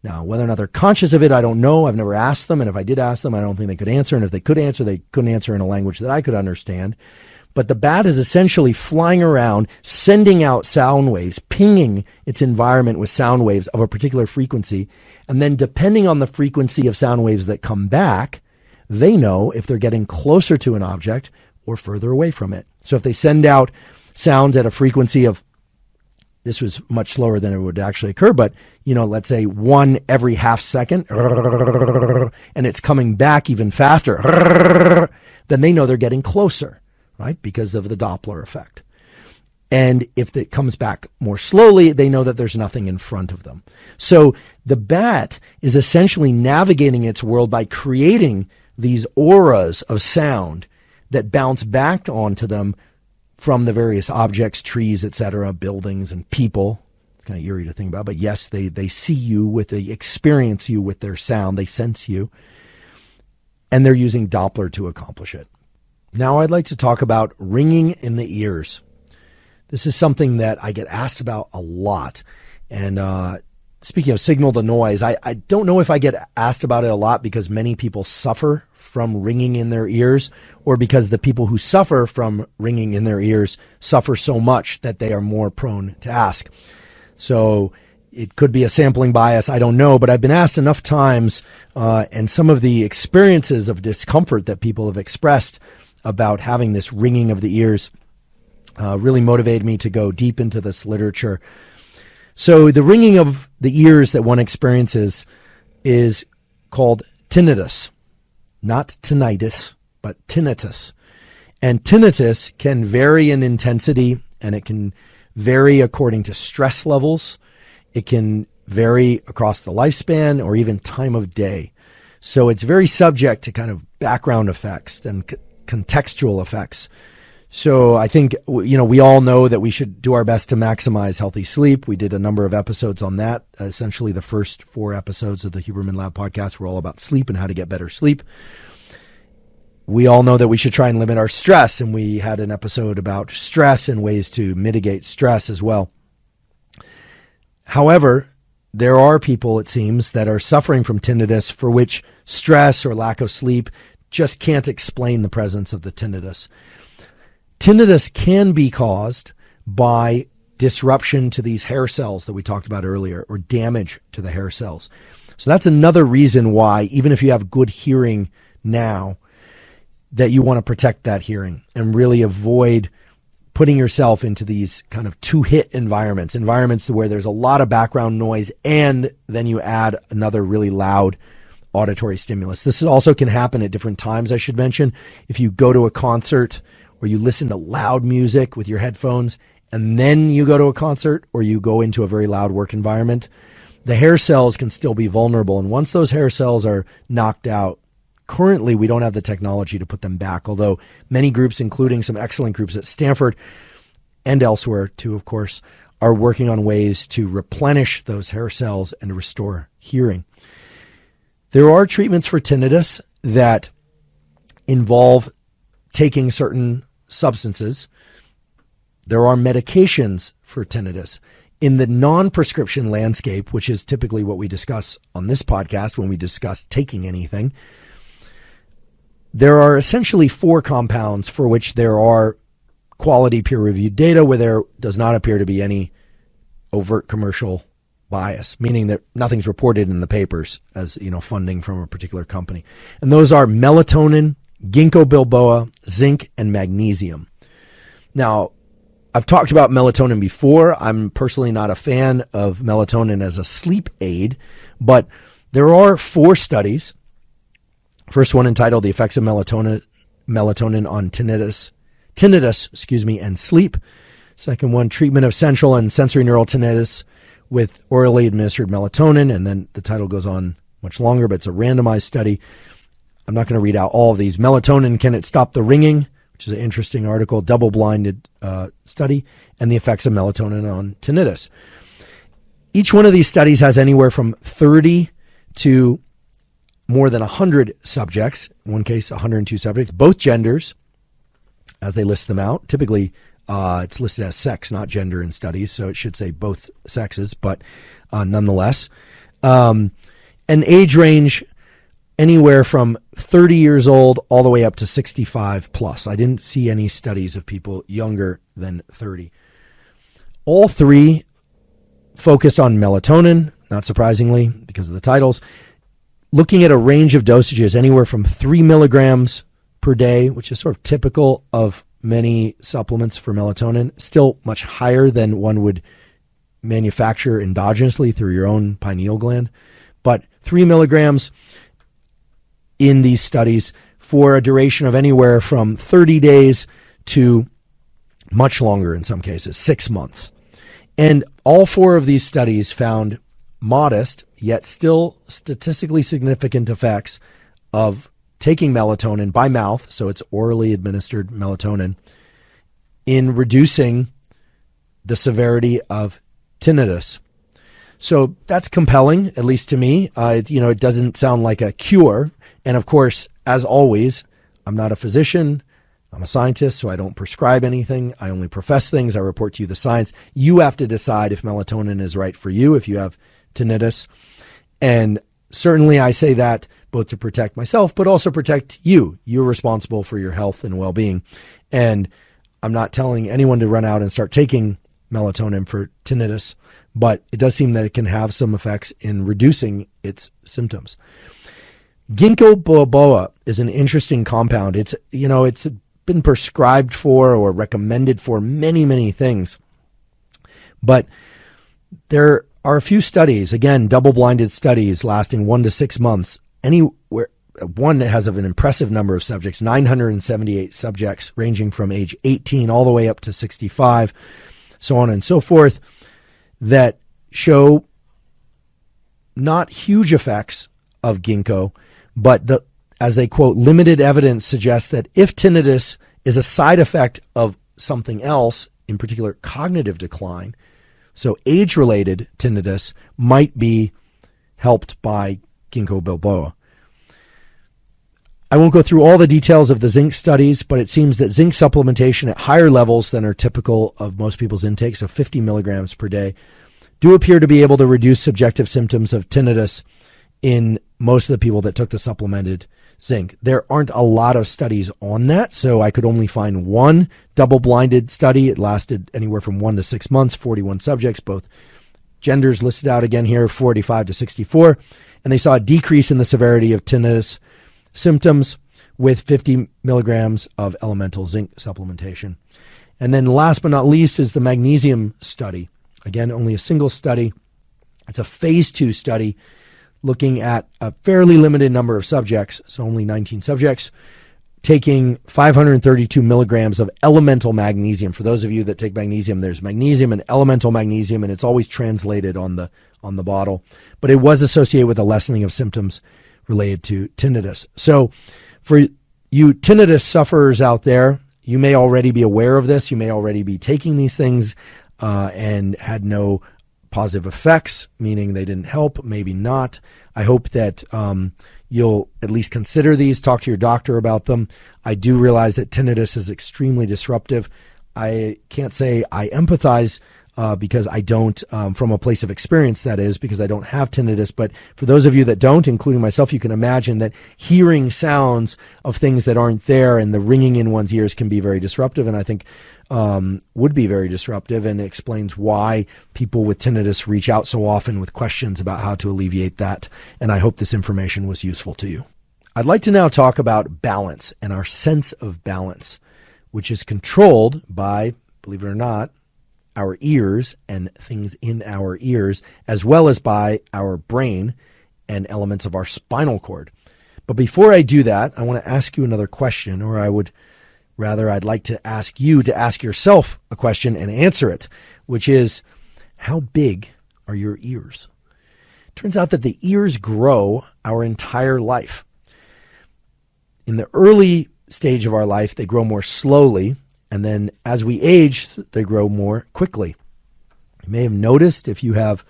Now, whether or not they're conscious of it, I don't know. I've never asked them, and if I did ask them, I don't think they could answer. And if they could answer, they couldn't answer in a language that I could understand. But the bat is essentially flying around, sending out sound waves, pinging its environment with sound waves of a particular frequency. And then depending on the frequency of sound waves that come back, they know if they're getting closer to an object or further away from it. So if they send out sounds at a frequency of, this was much slower than it would actually occur, but, let's say 1 every half second, and it's coming back even faster, then they know they're getting closer, right? Because of the Doppler effect. And if it comes back more slowly, they know that there's nothing in front of them. So the bat is essentially navigating its world by creating these auras of sound that bounce back onto them from the various objects, trees, etc., buildings, and people. It's kind of eerie to think about, but yes, they see you, they experience you with their sound, they sense you, and they're using Doppler to accomplish it. Now I'd like to talk about ringing in the ears. This is something that I get asked about a lot. And speaking of signal to noise, I don't know if I get asked about it a lot because many people suffer from ringing in their ears, or because the people who suffer from ringing in their ears suffer so much that they are more prone to ask. So it could be a sampling bias, I don't know, but I've been asked enough times, and some of the experiences of discomfort that people have expressed about having this ringing of the ears really motivated me to go deep into this literature. So the ringing of the ears that one experiences is called tinnitus. Not tinnitus, but tinnitus. And tinnitus can vary in intensity, and it can vary according to stress levels. It can vary across the lifespan or even time of day. So it's very subject to kind of background effects and contextual effects. So I think, we all know that we should do our best to maximize healthy sleep. We did a number of episodes on that. Essentially, the first 4 episodes of the Huberman Lab podcast were all about sleep and how to get better sleep. We all know that we should try and limit our stress, and we had an episode about stress and ways to mitigate stress as well. However, there are people, it seems, that are suffering from tinnitus for which stress or lack of sleep just can't explain the presence of the tinnitus. Tinnitus can be caused by disruption to these hair cells that we talked about earlier, or damage to the hair cells. So that's another reason why, even if you have good hearing now, that you want to protect that hearing and really avoid putting yourself into these kind of two-hit environments where there's a lot of background noise and then you add another really loud auditory stimulus. This also can happen at different times, I should mention. If you go to a concert or you listen to loud music with your headphones and then you go to a concert or you go into a very loud work environment, the hair cells can still be vulnerable. And once those hair cells are knocked out, currently we don't have the technology to put them back, although many groups, including some excellent groups at Stanford and elsewhere too, of course, are working on ways to replenish those hair cells and restore hearing. There are treatments for tinnitus that involve taking certain substances. There are medications for tinnitus. In the non-prescription landscape, which is typically what we discuss on this podcast when we discuss taking anything, there are essentially 4 compounds for which there are quality peer-reviewed data where there does not appear to be any overt commercial bias, meaning that nothing's reported in the papers as, funding from a particular company. And those are melatonin, ginkgo biloba, zinc, and magnesium. Now, I've talked about melatonin before. I'm personally not a fan of melatonin as a sleep aid, but there are 4 studies. First one entitled The Effects of Melatonin on Tinnitus, and Sleep. Second one, Treatment of Central and Sensory Neural Tinnitus with Orally Administered Melatonin. And then the title goes on much longer, but it's a randomized study. I'm not going to read out all of these. Melatonin, Can It Stop the Ringing? Which is an interesting article, double-blinded study, and the effects of melatonin on tinnitus. Each one of these studies has anywhere from 30 to more than 100 subjects, in one case 102 subjects, both genders, as they list them out. Typically, it's listed as sex, not gender in studies, so it should say both sexes, but nonetheless. An age range anywhere from 30 years old all the way up to 65 plus. I didn't see any studies of people younger than 30. All 3 focused on melatonin, not surprisingly because of the titles, looking at a range of dosages anywhere from 3 milligrams per day, which is sort of typical of many supplements for melatonin, still much higher than one would manufacture endogenously through your own pineal gland, but 3 milligrams in these studies for a duration of anywhere from 30 days to much longer in some cases, 6 months. And all 4 of these studies found modest, yet still statistically significant effects of taking melatonin by mouth, so it's orally administered melatonin, in reducing the severity of tinnitus. So that's compelling, at least to me. It doesn't sound like a cure. And of course, as always, I'm not a physician. I'm a scientist, so I don't prescribe anything. I only profess things. I report to you the science. You have to decide if melatonin is right for you if you have tinnitus. And certainly I say that both to protect myself, but also protect you. You're responsible for your health and well-being. And I'm not telling anyone to run out and start taking melatonin for tinnitus, but it does seem that it can have some effects in reducing its symptoms. Ginkgo biloba is an interesting compound. It's been prescribed for or recommended for many, many things. But there are a few studies, again, double-blinded studies lasting 1 to 6 months. One that has an impressive number of subjects, 978 subjects ranging from age 18 all the way up to 65, so on and so forth, that show not huge effects of ginkgo, but as they quote, limited evidence suggests that if tinnitus is a side effect of something else, in particular cognitive decline, so age-related tinnitus might be helped by ginkgo biloba. I won't go through all the details of the zinc studies, but it seems that zinc supplementation at higher levels than are typical of most people's intake, so 50 milligrams per day, do appear to be able to reduce subjective symptoms of tinnitus in most of the people that took the supplemented zinc. There aren't a lot of studies on that, so I could only find one double-blinded study. It lasted anywhere from 1 to 6 months, 41 subjects, both genders listed out again here, 45 to 64, and they saw a decrease in the severity of tinnitus symptoms with 50 milligrams of elemental zinc supplementation. And then last but not least is the magnesium study. Again, only a single study. It's a phase 2 study looking at a fairly limited number of subjects, so only 19 subjects, taking 532 milligrams of elemental magnesium. For those of you that take magnesium, there's magnesium and elemental magnesium, and it's always translated on the bottle. But it was associated with a lessening of symptoms related to tinnitus. So for you tinnitus sufferers out there, you may already be aware of this. You may already be taking these things and had no positive effects, meaning they didn't help, maybe not. I hope that you'll at least consider these, talk to your doctor about them. I do realize that tinnitus is extremely disruptive. I can't say I empathize because I don't, from a place of experience, that is, because I don't have tinnitus. But for those of you that don't, including myself, you can imagine that hearing sounds of things that aren't there and the ringing in one's ears can be very disruptive, and I think would be very disruptive, and explains why people with tinnitus reach out so often with questions about how to alleviate that. And I hope this information was useful to you. I'd like to now talk about balance and our sense of balance, which is controlled by, believe it or not, our ears and things in our ears, as well as by our brain and elements of our spinal cord. But before I do that, I want to ask you another question, or I'd like to ask you to ask yourself a question and answer it, which is, how big are your ears? Turns out that the ears grow our entire life. In the early stage of our life, they grow more slowly, and then as we age, they grow more quickly. You may have noticed, if you have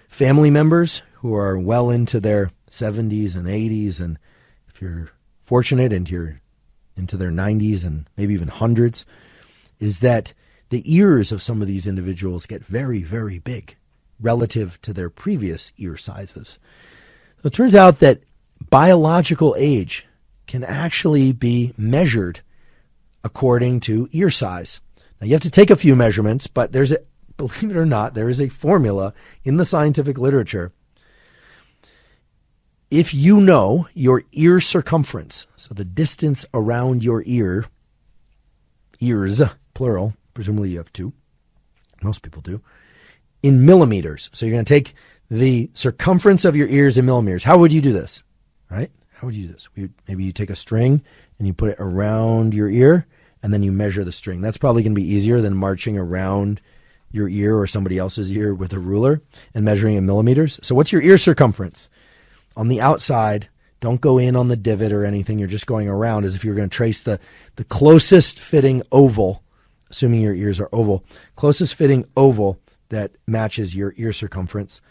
family members who are well into their 70s and 80s, and if you're fortunate and you're into their 90s and maybe even hundreds, is that the ears of some of these individuals get very, very big relative to their previous ear sizes. So it turns out that biological age can actually be measured according to ear size. Now, you have to take a few measurements, but believe it or not, there is a formula in the scientific literature. If you know your ear circumference, so the distance around your ears, plural, presumably you have two, most people do, in millimeters. So you're going to take the circumference of your ears in millimeters. How would you do this? Right? How would you do this? Maybe you take a string and you put it around your ear, and then you measure the string. That's probably going to be easier than marching around your ear or somebody else's ear with a ruler and measuring in millimeters. So what's your ear circumference? On the outside, don't go in on the divot or anything. You're just going around as if you're going to trace the closest fitting oval, assuming your ears are oval, closest fitting oval that matches your ear circumference.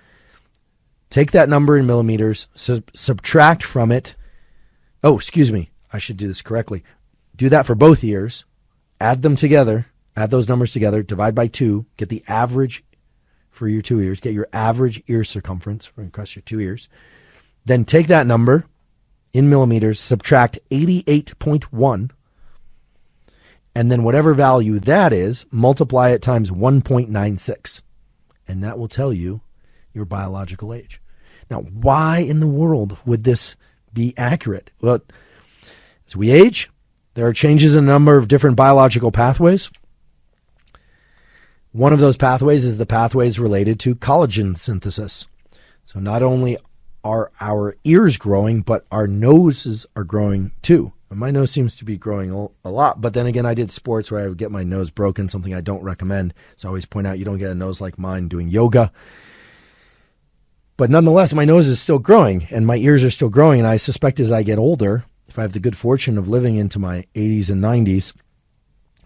Take that number in millimeters, subtract from it. Oh, excuse me. I should do this correctly. Do that for both ears. Add them together. Add those numbers together. Divide by 2. Get the average for your 2 ears. Get your average ear circumference across your 2 ears. Then take that number in millimeters, subtract 88.1, and then whatever value that is, multiply it times 1.96. And that will tell you your biological age. Now, why in the world would this be accurate? Well, as we age, there are changes in a number of different biological pathways. One of those pathways is the pathways related to collagen synthesis. So not only are our ears growing, but our noses are growing too. And my nose seems to be growing a lot. But then again, I did sports where I would get my nose broken, something I don't recommend. So I always point out you don't get a nose like mine doing yoga. But nonetheless, my nose is still growing and my ears are still growing. And I suspect as I get older, if I have the good fortune of living into my 80s and 90s,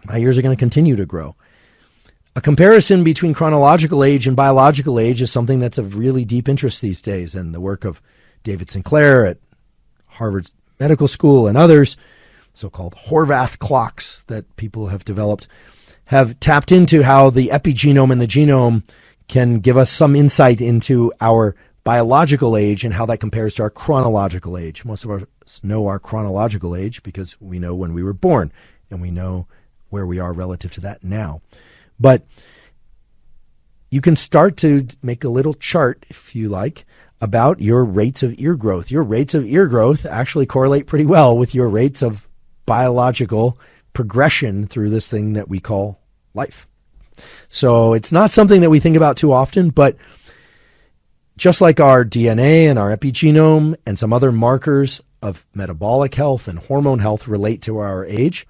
my ears are going to continue to grow. A comparison between chronological age and biological age is something that's of really deep interest these days. And the work of David Sinclair at Harvard Medical School and others, so-called Horvath clocks that people have developed, have tapped into how the epigenome and the genome can give us some insight into our biological age and how that compares to our chronological age. Most of us know our chronological age because we know when we were born and we know where we are relative to that now. But you can start to make a little chart, if you like, about your rates of ear growth. Your rates of ear growth actually correlate pretty well with your rates of biological progression through this thing that we call life. So it's not something that we think about too often, but just like our DNA and our epigenome and some other markers of metabolic health and hormone health relate to our age,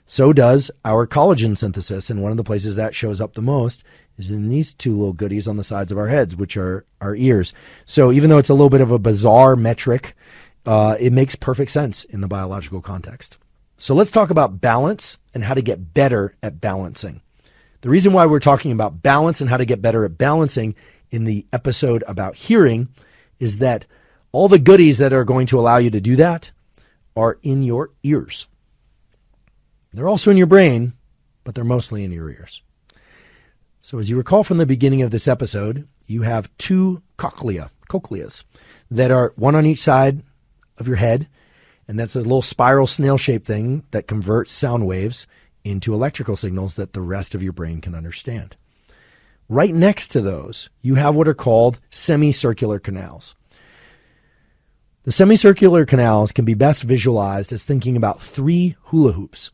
so does our collagen synthesis. And one of the places that shows up the most is in these two little goodies on the sides of our heads, which are our ears. So even though it's a little bit of a bizarre metric, it makes perfect sense in the biological context. So let's talk about balance and how to get better at balancing. The reason why we're talking about balance and how to get better at balancing in the episode about hearing is that all the goodies that are going to allow you to do that are in your ears. They're also in your brain, but they're mostly in your ears. So as you recall from the beginning of this episode, you have two cochleas, that are one on each side of your head, and that's a little spiral snail-shaped thing that converts sound waves into electrical signals that the rest of your brain can understand. Right next to those, you have what are called semicircular canals. The semicircular canals can be best visualized as thinking about three hula hoops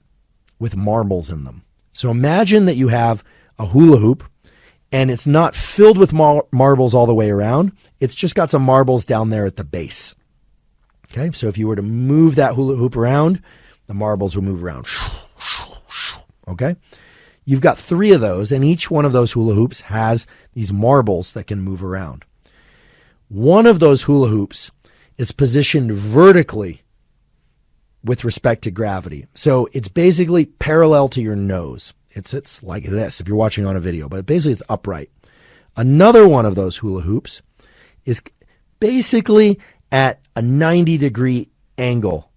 with marbles in them. So imagine that you have a hula hoop and it's not filled with marbles all the way around. It's just got some marbles down there at the base. Okay, so if you were to move that hula hoop around, the marbles will move around. Okay, you've got three of those, and each one of those hula hoops has these marbles that can move around. One of those hula hoops is positioned vertically with respect to gravity. So it's basically parallel to your nose. It's like this if you're watching on a video, but basically it's upright. Another one of those hula hoops is basically at a 90-degree angle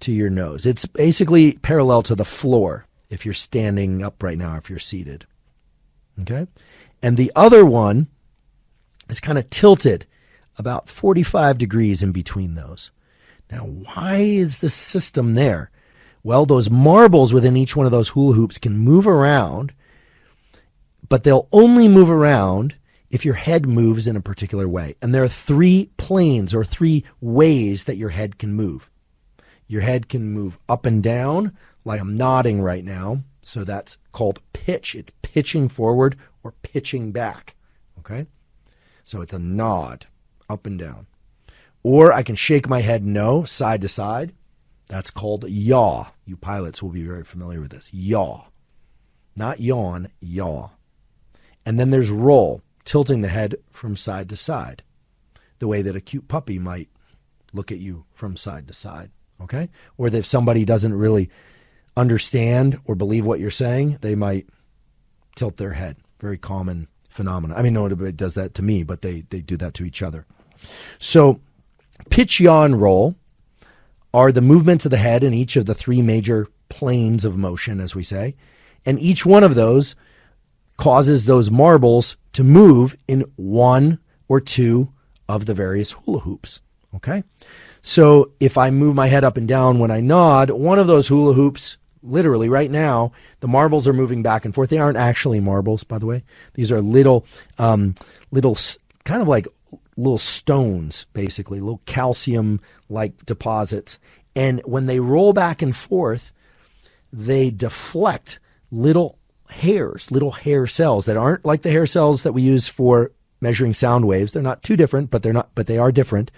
to your nose. It's basically parallel to the floor if you're standing up right now, if you're seated. Okay? And the other one is kind of tilted about 45 degrees in between those. Now, why is this system there? Well, those marbles within each one of those hula hoops can move around, but they'll only move around if your head moves in a particular way. And there are three planes or three ways that your head can move. Your head can move up and down, like I'm nodding right now. So that's called pitch. It's pitching forward or pitching back. Okay? So it's a nod, up and down. Or I can shake my head no, side to side. That's called yaw. You pilots will be very familiar with this. Yaw. Not yawn, yaw. And then there's roll, tilting the head from side to side, the way that a cute puppy might look at you from side to side. Okay? Or if somebody doesn't really understand or believe what you're saying, they might tilt their head. Very common phenomenon. I mean, nobody does that to me, but they do that to each other. So pitch, yaw, and roll are the movements of the head in each of the three major planes of motion, as we say. And each one of those causes those marbles to move in one or two of the various hula hoops. Okay? So if I move my head up and down when I nod, one of those hula hoops, literally right now, the marbles are moving back and forth. They aren't actually marbles, by the way. These are little kind of like little stones, basically, little calcium-like deposits. And when they roll back and forth, they deflect little hairs, little hair cells that aren't like the hair cells that we use for measuring sound waves. They're not too different, but they are different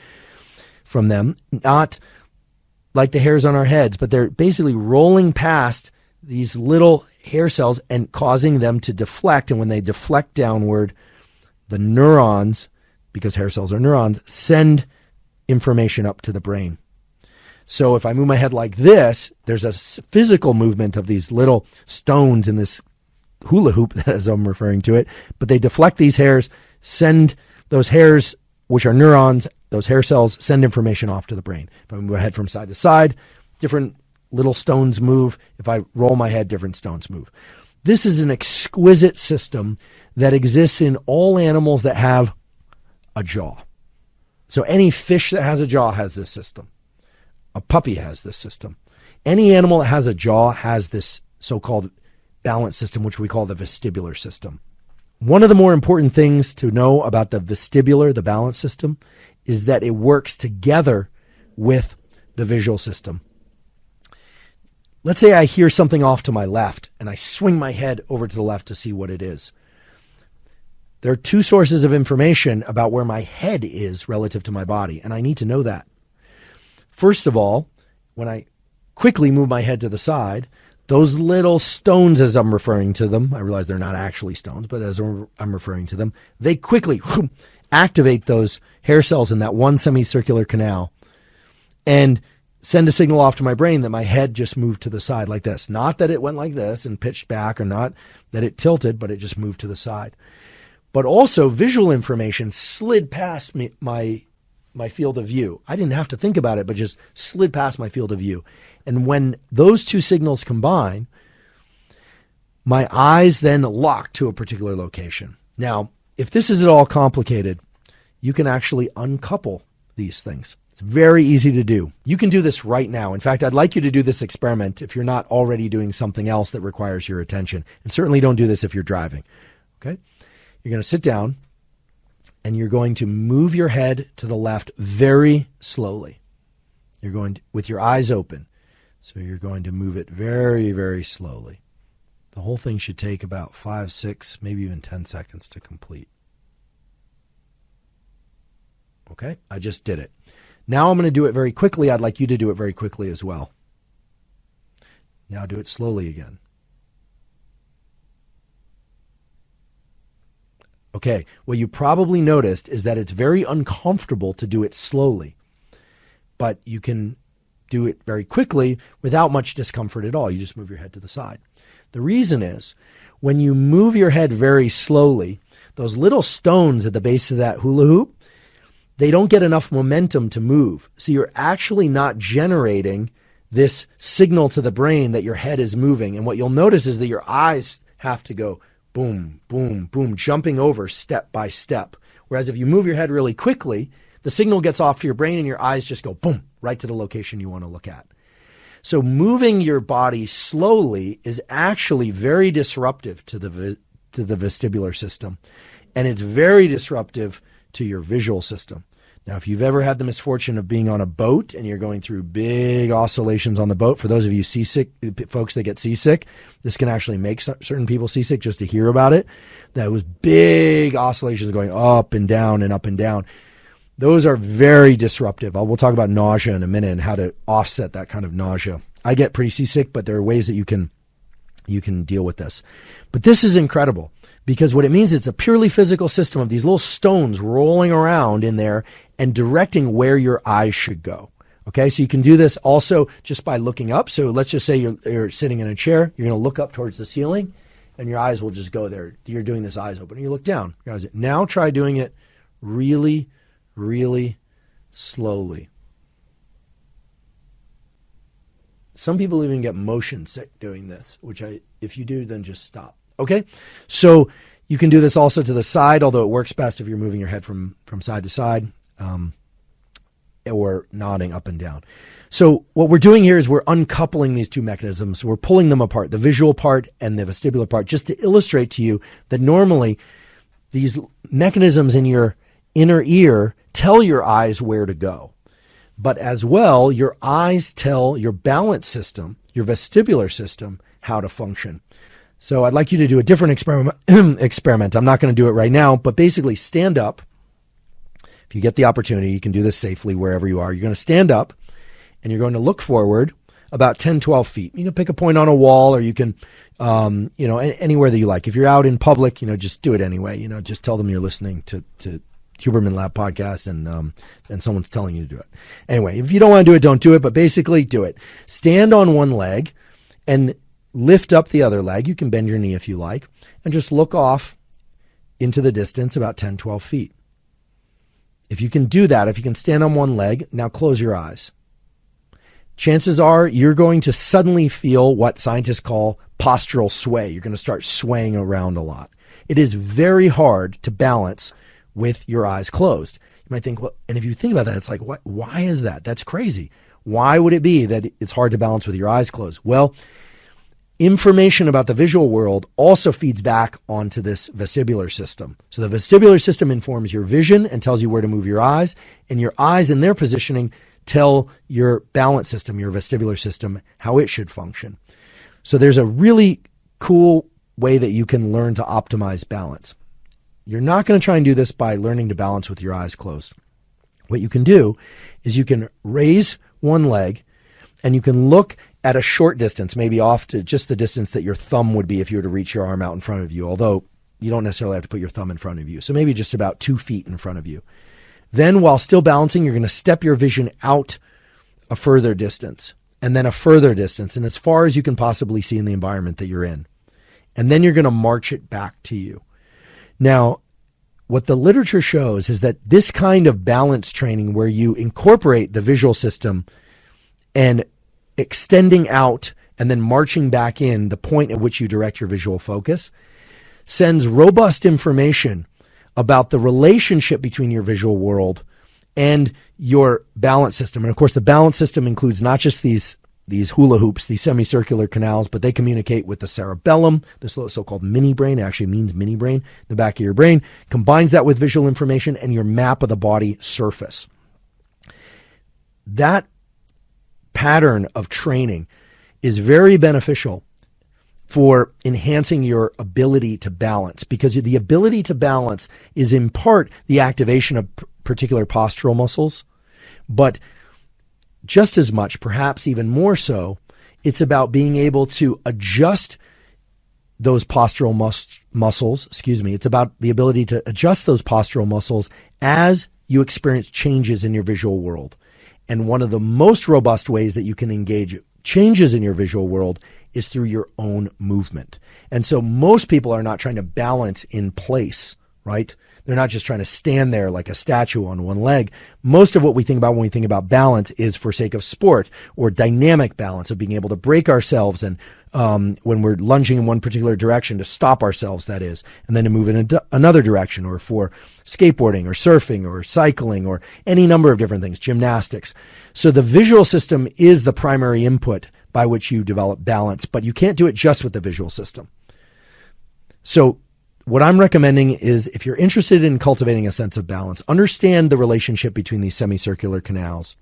from them. Not like the hairs on our heads, but they're basically rolling past these little hair cells and causing them to deflect. And when they deflect downward, the neurons, because hair cells are neurons, send information up to the brain. So if I move my head like this, there's a physical movement of these little stones in this hula hoop, as I'm referring to it, but they deflect these hairs, send those hairs, which are neurons, those hair cells, send information off to the brain. If I move my head from side to side, different little stones move. If I roll my head, different stones move. This is an exquisite system that exists in all animals that have a jaw. So any fish that has a jaw has this system. A puppy has this system. Any animal that has a jaw has this so-called balance system, which we call the vestibular system. One of the more important things to know about the vestibular, the balance system, is that it works together with the visual system. Let's say I hear something off to my left and I swing my head over to the left to see what it is. There are two sources of information about where my head is relative to my body, and I need to know that. First of all, when I quickly move my head to the side, those little stones, as I'm referring to them, I realize they're not actually stones, but as I'm referring to them, they quickly activate those hair cells in that one semicircular canal and send a signal off to my brain that my head just moved to the side like this. Not that it went like this and pitched back, or not that it tilted, but it just moved to the side. But also visual information slid past me, my field of view. I didn't have to think about it, but just slid past my field of view. And when those two signals combine, my eyes then lock to a particular location. Now, if this is at all complicated, you can actually uncouple these things. It's very easy to do. You can do this right now. In fact, I'd like you to do this experiment if you're not already doing something else that requires your attention. And certainly don't do this if you're driving. Okay? You're going to sit down and you're going to move your head to the left very slowly. You're going to, with your eyes open. So you're going to move it very, very slowly. The whole thing should take about 5, 6, maybe even 10 seconds to complete. Okay? I just did it. Now I'm going to do it very quickly. I'd like you to do it very quickly as well. Now do it slowly again. Okay, what you probably noticed is that it's very uncomfortable to do it slowly, but you can do it very quickly without much discomfort at all. You just move your head to the side. The reason is when you move your head very slowly, those little stones at the base of that hula hoop, they don't get enough momentum to move. So you're actually not generating this signal to the brain that your head is moving. And what you'll notice is that your eyes have to go boom, boom, boom, jumping over step by step. Whereas if you move your head really quickly, the signal gets off to your brain and your eyes just go boom, right to the location you want to look at. So moving your body slowly is actually very disruptive to the vestibular system. And it's very disruptive to your visual system. Now, if you've ever had the misfortune of being on a boat and you're going through big oscillations on the boat, for those of you seasick, folks that get seasick, this can actually make certain people seasick just to hear about it. That was big oscillations going up and down and up and down. Those are very disruptive. We'll talk about nausea in a minute and how to offset that kind of nausea. I get pretty seasick, but there are ways that you can deal with this. But this is incredible. Because what it means is it's a purely physical system of these little stones rolling around in there and directing where your eyes should go. Okay, so you can do this also just by looking up. So let's just say you're sitting in a chair. You're going to look up towards the ceiling, and your eyes will just go there. You're doing this eyes open. You look down. Your eyes. Now try doing it really, really slowly. Some people even get motion sick doing this, which if you do, then just stop. Okay, so you can do this also to the side, although it works best if you're moving your head from side to side or nodding up and down. So what we're doing here is we're uncoupling these two mechanisms. We're pulling them apart, the visual part and the vestibular part, just to illustrate to you that normally these mechanisms in your inner ear tell your eyes where to go. But as well, your eyes tell your balance system, your vestibular system, how to function. So I'd like you to do a different experiment. I'm not going to do it right now, but basically stand up. If you get the opportunity, you can do this safely wherever you are. You're going to stand up and you're going to look forward about 10, 12 feet. You can pick a point on a wall or you can, anywhere that you like. If you're out in public, just do it anyway. Just tell them you're listening to Huberman Lab podcast and someone's telling you to do it. Anyway, if you don't want to do it, don't do it, but basically do it. Stand on one leg and lift up the other leg. You can bend your knee if you like, and just look off into the distance about 10, 12 feet. If you can do that, if you can stand on one leg, now close your eyes. Chances are you're going to suddenly feel what scientists call postural sway. You're going to start swaying around a lot. It is very hard to balance with your eyes closed. You might think, well, and if you think about that, it's like, what? Why is that? That's crazy. Why would it be that it's hard to balance with your eyes closed? Well, information about the visual world also feeds back onto this vestibular system. So the vestibular system informs your vision and tells you where to move your eyes, and your eyes in their positioning tell your balance system, your vestibular system, how it should function. So there's a really cool way that you can learn to optimize balance. You're not going to try and do this by learning to balance with your eyes closed. What you can do is you can raise one leg and you can look at a short distance, maybe off to just the distance that your thumb would be if you were to reach your arm out in front of you, although you don't necessarily have to put your thumb in front of you. So maybe just about 2 feet in front of you. Then while still balancing, you're going to step your vision out a further distance and then a further distance and as far as you can possibly see in the environment that you're in. And then you're going to march it back to you. Now, what the literature shows is that this kind of balance training where you incorporate the visual system and extending out and then marching back in the point at which you direct your visual focus sends robust information about the relationship between your visual world and your balance system. And of course, the balance system includes not just these hula hoops, these semicircular canals, but they communicate with the cerebellum, the so-called mini brain. It actually means mini brain, the back of your brain, combines that with visual information and your map of the body surface. That pattern of training is very beneficial for enhancing your ability to balance, because the ability to balance is in part the activation of particular postural muscles, but just as much, perhaps even more so, it's about being able to adjust those postural muscles. It's about the ability to adjust those postural muscles as you experience changes in your visual world. And one of the most robust ways that you can engage changes in your visual world is through your own movement. And so most people are not trying to balance in place, right? They're not just trying to stand there like a statue on one leg. Most of what we think about when we think about balance is for sake of sport or dynamic balance, of being able to break ourselves and when we're lunging in one particular direction to stop ourselves, that is, and then to move in another direction, or for skateboarding or surfing or cycling or any number of different things, gymnastics. So the visual system is the primary input by which you develop balance, but you can't do it just with the visual system. So what I'm recommending is, if you're interested in cultivating a sense of balance, understand the relationship between these semicircular canals.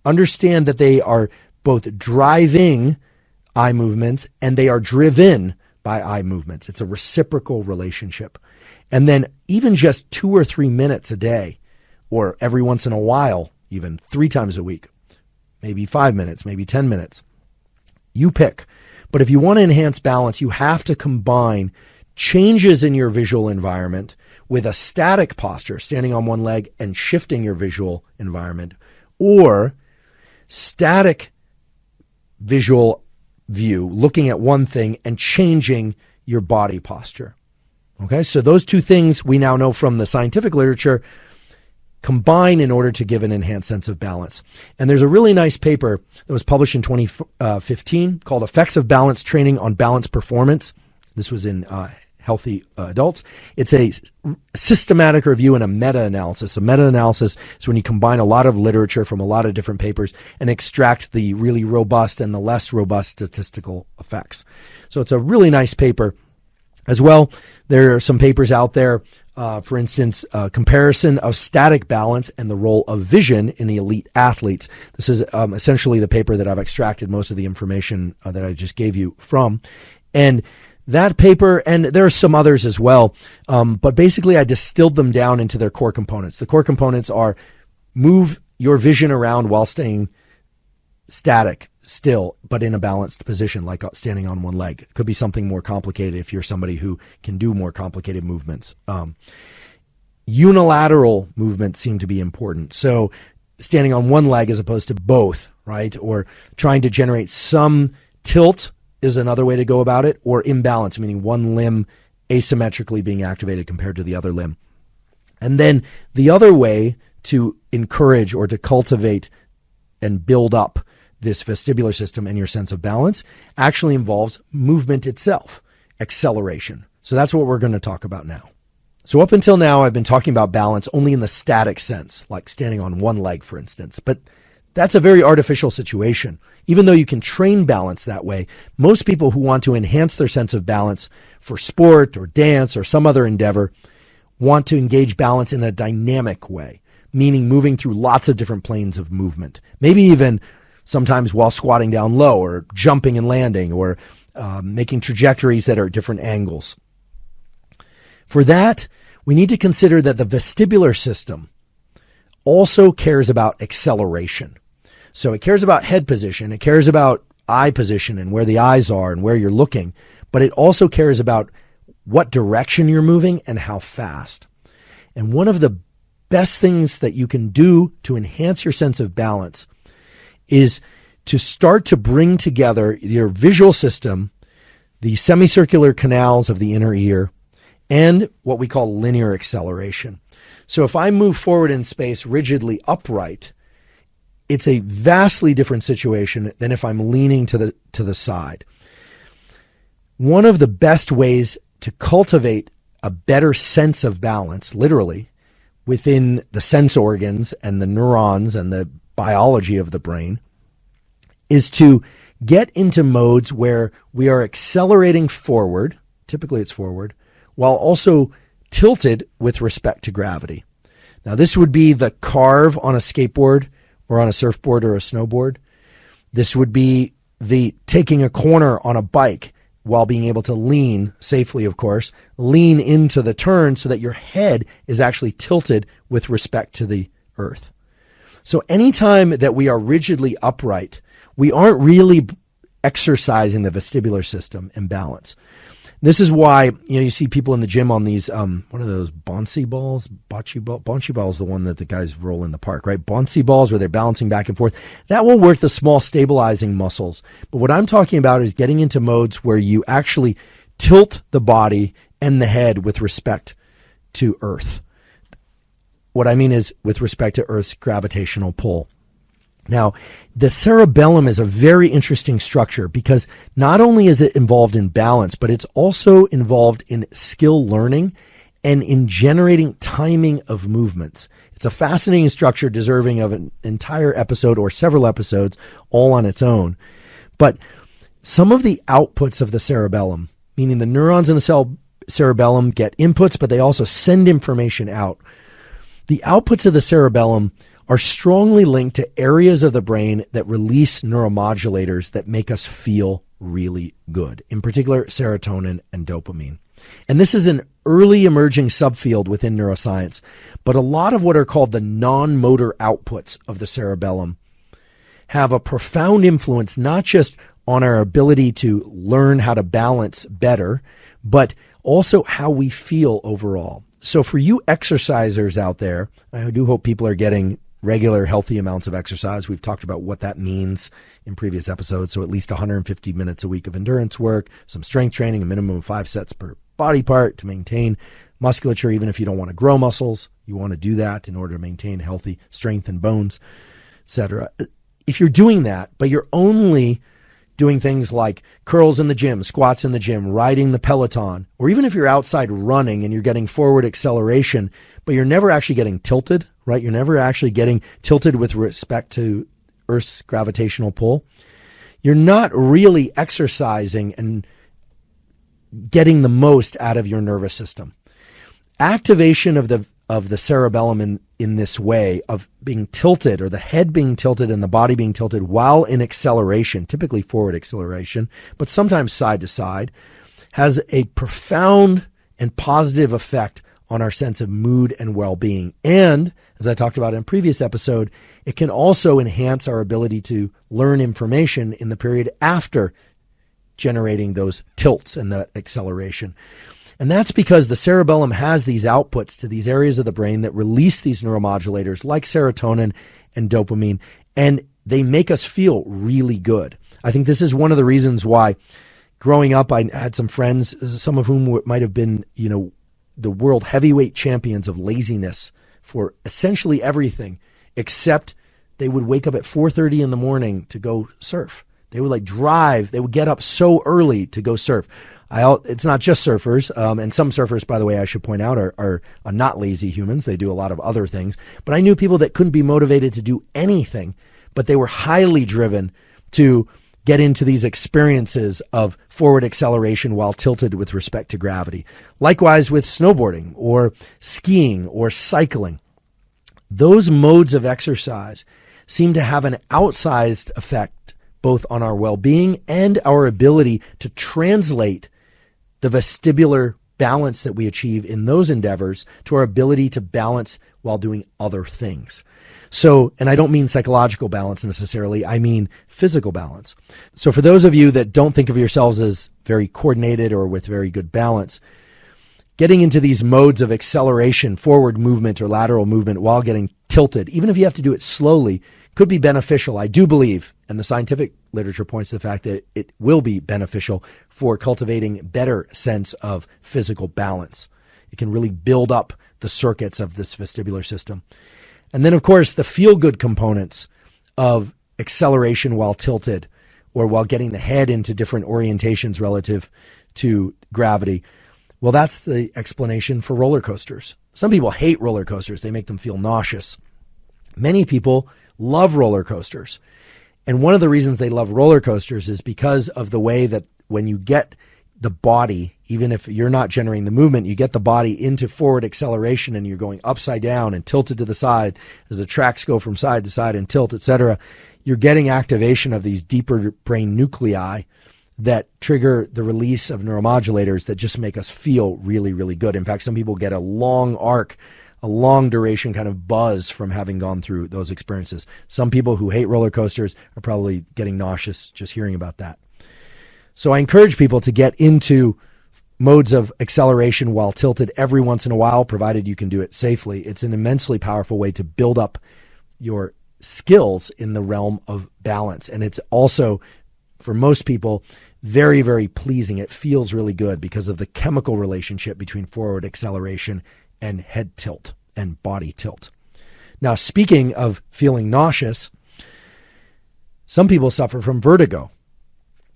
Understand that they are both driving eye movements and they are driven by eye movements. It's a reciprocal relationship. And then even just 2 or 3 minutes a day, or every once in a while, even 3 times a week, maybe 5 minutes, maybe 10 minutes, you pick. But if you want to enhance balance, you have to combine changes in your visual environment with a static posture, standing on one leg and shifting your visual environment, or static visual view, looking at one thing and changing your body posture. Okay, so those two things we now know from the scientific literature combine in order to give an enhanced sense of balance. And there's a really nice paper that was published in 2015 called Effects of Balance Training on Balance Performance. This was in healthy adults. It's a systematic review and a meta-analysis. A meta-analysis is when you combine a lot of literature from a lot of different papers and extract the really robust and the less robust statistical effects. So it's a really nice paper. As well, there are some papers out there, for instance, comparison of static balance and the role of vision in the elite athletes. This is essentially the paper that I've extracted most of the information that I just gave you from. And that paper, and there are some others as well, but basically I distilled them down into their core components. The core components are: move your vision around while staying static, still, but in a balanced position, like standing on one leg. It could be something more complicated if you're somebody who can do more complicated movements. Unilateral movements seem to be important. So standing on one leg as opposed to both, right? Or trying to generate some tilt is another way to go about it, or imbalance, meaning one limb asymmetrically being activated compared to the other limb. And then the other way to encourage or to cultivate and build up this vestibular system and your sense of balance actually involves movement itself, acceleration. So that's what we're going to talk about now. So up until now, I've been talking about balance only in the static sense, like standing on one leg, for instance. But that's a very artificial situation. Even though you can train balance that way, most people who want to enhance their sense of balance for sport or dance or some other endeavor want to engage balance in a dynamic way, meaning moving through lots of different planes of movement, maybe even sometimes while squatting down low or jumping and landing or making trajectories that are at different angles. For that, we need to consider that the vestibular system also cares about acceleration. So it cares about head position, it cares about eye position and where the eyes are and where you're looking, but it also cares about what direction you're moving and how fast. And one of the best things that you can do to enhance your sense of balance is to start to bring together your visual system, the semicircular canals of the inner ear, and what we call linear acceleration. So if I move forward in space rigidly upright, it's a vastly different situation than if I'm leaning to the side. One of the best ways to cultivate a better sense of balance, literally, within the sense organs and the neurons and the biology of the brain, is to get into modes where we are accelerating forward, typically it's forward, while also tilted with respect to gravity. Now, this would be the carve on a skateboard or on a surfboard or a snowboard. This would be the taking a corner on a bike while being able to lean, safely of course, lean into the turn so that your head is actually tilted with respect to the earth. So anytime that we are rigidly upright, we aren't really exercising the vestibular system and balance. This is why, you see people in the gym on these, what are those, bocce balls? Bocce ball is the one that the guys roll in the park, right? Bocce balls where they're bouncing back and forth. That will work the small stabilizing muscles. But what I'm talking about is getting into modes where you actually tilt the body and the head with respect to Earth. What I mean is with respect to Earth's gravitational pull. Now, the cerebellum is a very interesting structure because not only is it involved in balance, but it's also involved in skill learning and in generating timing of movements. It's a fascinating structure deserving of an entire episode or several episodes all on its own. But some of the outputs of the cerebellum, meaning the neurons in the cerebellum get inputs, but they also send information out. The outputs of the cerebellum are strongly linked to areas of the brain that release neuromodulators that make us feel really good, in particular serotonin and dopamine. And this is an early emerging subfield within neuroscience, but a lot of what are called the non-motor outputs of the cerebellum have a profound influence not just on our ability to learn how to balance better, but also how we feel overall. So for you exercisers out there, I do hope people are getting regular healthy amounts of exercise. We've talked about what that means in previous episodes. So at least 150 minutes a week of endurance work, some strength training, a minimum of 5 sets per body part to maintain musculature. Even if you don't want to grow muscles, you want to do that in order to maintain healthy strength and bones, etc. If you're doing that, but you're only doing things like curls in the gym, squats in the gym, riding the Peloton, or even if you're outside running and you're getting forward acceleration, but you're never actually getting tilted, right? You're never actually getting tilted with respect to Earth's gravitational pull. You're not really exercising and getting the most out of your nervous system. Activation of the cerebellum in this way of being tilted, or the head being tilted and the body being tilted while in acceleration, typically forward acceleration, but sometimes side to side, has a profound and positive effect on our sense of mood and well-being. And, as I talked about in a previous episode, it can also enhance our ability to learn information in the period after generating those tilts and the acceleration. And that's because the cerebellum has these outputs to these areas of the brain that release these neuromodulators like serotonin and dopamine, and they make us feel really good. I think this is one of the reasons why growing up I had some friends, some of whom might have been, the world heavyweight champions of laziness for essentially everything except they would wake up at 4:30 in the morning to go surf. They would drive. They would get up so early to go surf. It's not just surfers, and some surfers, by the way, I should point out, are not lazy humans. They do a lot of other things. But I knew people that couldn't be motivated to do anything, but they were highly driven to get into these experiences of forward acceleration while tilted with respect to gravity. Likewise with snowboarding or skiing or cycling. Those modes of exercise seem to have an outsized effect both on our well-being and our ability to translate the vestibular balance that we achieve in those endeavors to our ability to balance while doing other things. So, and I don't mean psychological balance necessarily, I mean physical balance. So for those of you that don't think of yourselves as very coordinated or with very good balance, getting into these modes of acceleration, forward movement or lateral movement while getting tilted, even if you have to do it slowly, could be beneficial. I do believe, and the scientific literature points to the fact that it will be beneficial for cultivating better sense of physical balance. It can really build up the circuits of this vestibular system. And then, of course, the feel-good components of acceleration while tilted or while getting the head into different orientations relative to gravity. Well, that's the explanation for roller coasters. Some people hate roller coasters. They make them feel nauseous. Many people love roller coasters. And one of the reasons they love roller coasters is because of the way that when you get the body, even if you're not generating the movement, you get the body into forward acceleration and you're going upside down and tilted to the side as the tracks go from side to side and tilt, etc. You're getting activation of these deeper brain nuclei that trigger the release of neuromodulators that just make us feel really, really good. In fact, some people get a long arc, a long duration kind of buzz from having gone through those experiences. Some people who hate roller coasters are probably getting nauseous just hearing about that. So I encourage people to get into modes of acceleration while tilted every once in a while, provided you can do it safely. It's an immensely powerful way to build up your skills in the realm of balance. And it's also, for most people, very, very pleasing. It feels really good because of the chemical relationship between forward acceleration and head tilt and body tilt. Now, speaking of feeling nauseous, some people suffer from vertigo.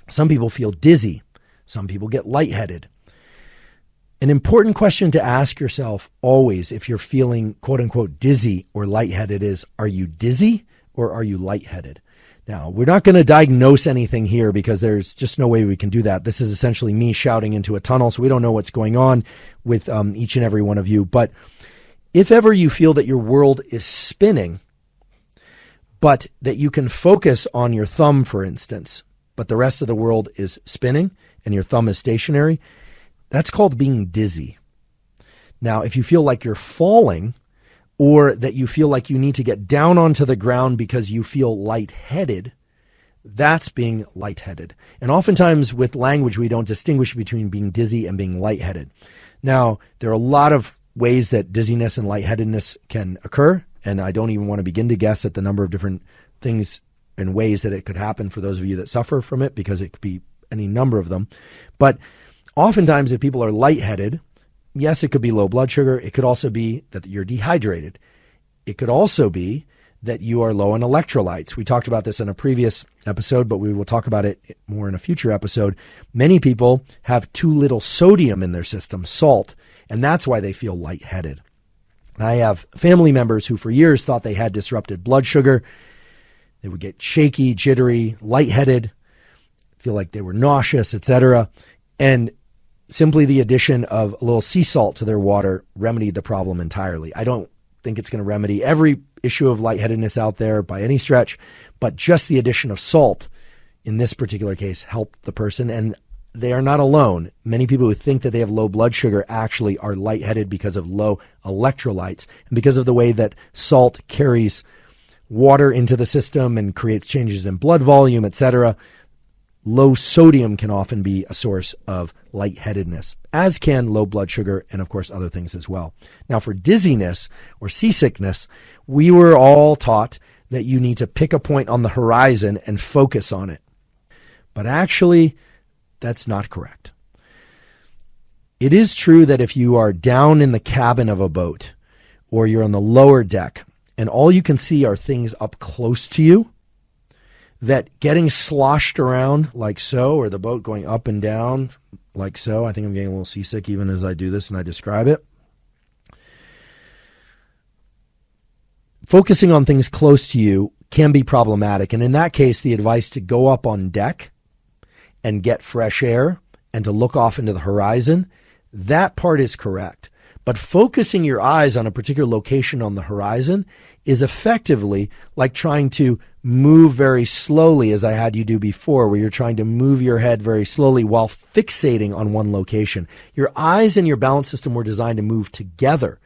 Some people feel dizzy. Some people get lightheaded. An important question to ask yourself always if you're feeling quote unquote dizzy or lightheaded is, are you dizzy or are you lightheaded? Now, we're not going to diagnose anything here because there's just no way we can do that. This is essentially me shouting into a tunnel, so we don't know what's going on with each and every one of you. But if ever you feel that your world is spinning, but that you can focus on your thumb, for instance, but the rest of the world is spinning and your thumb is stationary, that's called being dizzy. Now, if you feel like you're falling or that you feel like you need to get down onto the ground because you feel lightheaded, that's being lightheaded. And oftentimes with language, we don't distinguish between being dizzy and being lightheaded. Now, there are a lot of ways that dizziness and lightheadedness can occur, and I don't even want to begin to guess at the number of different things and ways that it could happen for those of you that suffer from it, because it could be any number of them. But oftentimes if people are lightheaded, yes, it could be low blood sugar. It could also be that you're dehydrated. It could also be that you are low on electrolytes. We talked about this in a previous episode, but we will talk about it more in a future episode. Many people have too little sodium in their system, salt, and that's why they feel lightheaded. I have family members who for years thought they had disrupted blood sugar. They would get shaky, jittery, lightheaded, feel like they were nauseous, etc. And simply the addition of a little sea salt to their water remedied the problem entirely. I don't think it's going to remedy every issue of lightheadedness out there by any stretch, but just the addition of salt in this particular case helped the person. And they are not alone. Many people who think that they have low blood sugar actually are lightheaded because of low electrolytes and because of the way that salt carries water into the system and creates changes in blood volume, etc. Low sodium can often be a source of lightheadedness, as can low blood sugar and, of course, other things as well. Now, for dizziness or seasickness, we were all taught that you need to pick a point on the horizon and focus on it. But actually, that's not correct. It is true that if you are down in the cabin of a boat or you're on the lower deck and all you can see are things up close to you, that getting sloshed around like so, or the boat going up and down like so, I think I'm getting a little seasick even as I do this and I describe it. Focusing on things close to you can be problematic. And in that case, the advice to go up on deck and get fresh air and to look off into the horizon, that part is correct. But focusing your eyes on a particular location on the horizon is effectively like trying to move very slowly, as I had you do before, where you're trying to move your head very slowly while fixating on one location. Your eyes and your balance system were designed to move together.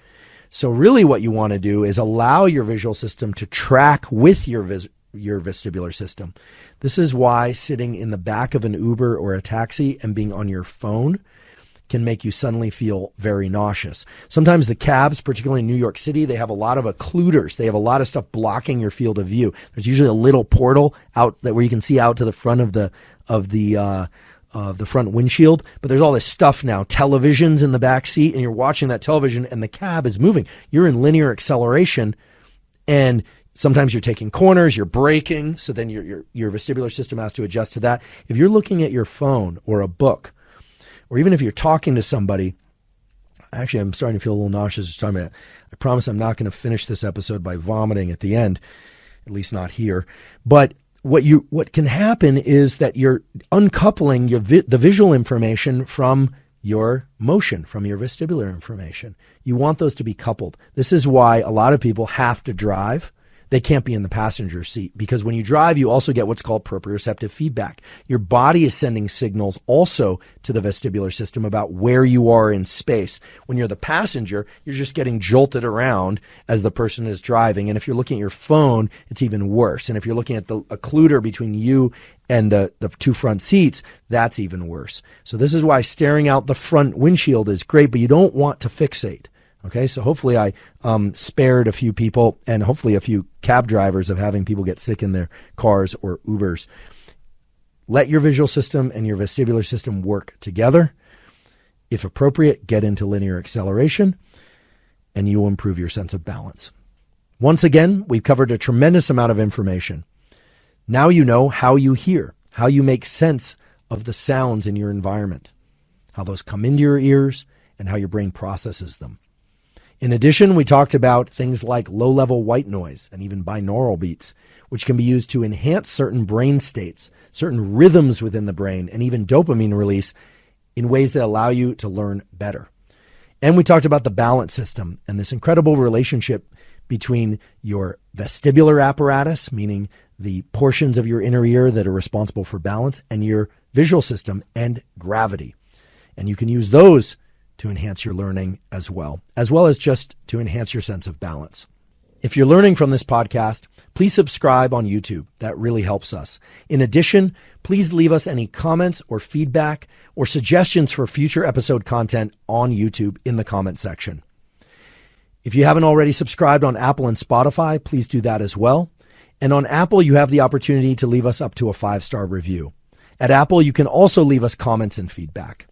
So really what you want to do is allow your visual system to track with your vestibular system. This is why sitting in the back of an Uber or a taxi and being on your phone can make you suddenly feel very nauseous. Sometimes the cabs, particularly in New York City, they have a lot of occluders. They have a lot of stuff blocking your field of view. There's usually a little portal out that where you can see out to the front of the front windshield, but there's all this stuff now, televisions in the back seat, and you're watching that television and the cab is moving. You're in linear acceleration, and sometimes you're taking corners, you're braking, so then your vestibular system has to adjust to that. If you're looking at your phone or a book, or even if you're talking to somebody, actually I'm starting to feel a little nauseous just talking about it. I promise I'm not going to finish this episode by vomiting at the end, at least not here. But what can happen is that you're uncoupling the visual information from your motion, from your vestibular information. You want those to be coupled. This is why a lot of people have to drive. They can't be in the passenger seat, because when you drive, you also get what's called proprioceptive feedback. Your body is sending signals also to the vestibular system about where you are in space. When you're the passenger, you're just getting jolted around as the person is driving. And if you're looking at your phone, it's even worse. And if you're looking at the occluder between you and the two front seats, that's even worse. So this is why staring out the front windshield is great, but you don't want to fixate. Okay, so hopefully I spared a few people and hopefully a few cab drivers of having people get sick in their cars or Ubers. Let your visual system and your vestibular system work together. If appropriate, get into linear acceleration, and you will improve your sense of balance. Once again, we've covered a tremendous amount of information. Now you know how you hear, how you make sense of the sounds in your environment, how those come into your ears, and how your brain processes them. In addition, we talked about things like low-level white noise and even binaural beats, which can be used to enhance certain brain states, certain rhythms within the brain, and even dopamine release in ways that allow you to learn better. And we talked about the balance system and this incredible relationship between your vestibular apparatus, meaning the portions of your inner ear that are responsible for balance, and your visual system and gravity. And you can use those to enhance your learning as well as just to enhance your sense of balance. If you're learning from this podcast, please subscribe on YouTube. That really helps us. In addition, please leave us any comments or feedback or suggestions for future episode content on YouTube in the comment section. If you haven't already subscribed on Apple and Spotify, please do that as well. And on Apple, you have the opportunity to leave us up to a 5-star review. At Apple, you can also leave us comments and feedback.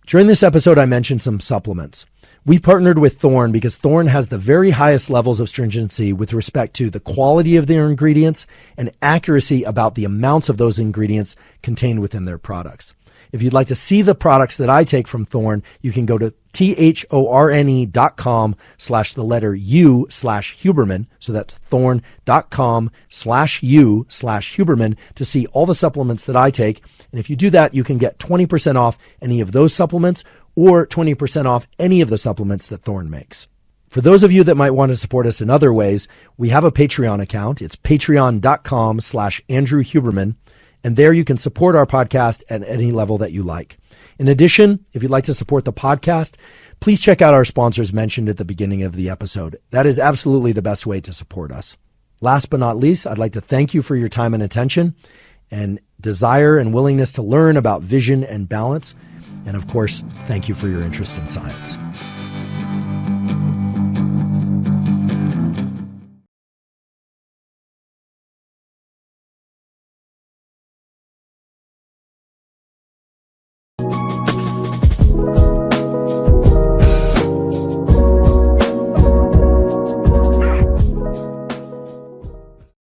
During this episode, I mentioned some supplements. We partnered with Thorne because Thorne has the very highest levels of stringency with respect to the quality of their ingredients and accuracy about the amounts of those ingredients contained within their products. If you'd like to see the products that I take from Thorne, you can go to thorne.com/U/Huberman. So that's thorne.com/U/Huberman to see all the supplements that I take. And if you do that, you can get 20% off any of those supplements or 20% off any of the supplements that Thorne makes. For those of you that might want to support us in other ways, we have a Patreon account. It's patreon.com/Andrew Huberman. And there you can support our podcast at any level that you like. In addition, if you'd like to support the podcast, please check out our sponsors mentioned at the beginning of the episode. That is absolutely the best way to support us. Last but not least, I'd like to thank you for your time and attention and desire and willingness to learn about vision and balance. And of course, thank you for your interest in science.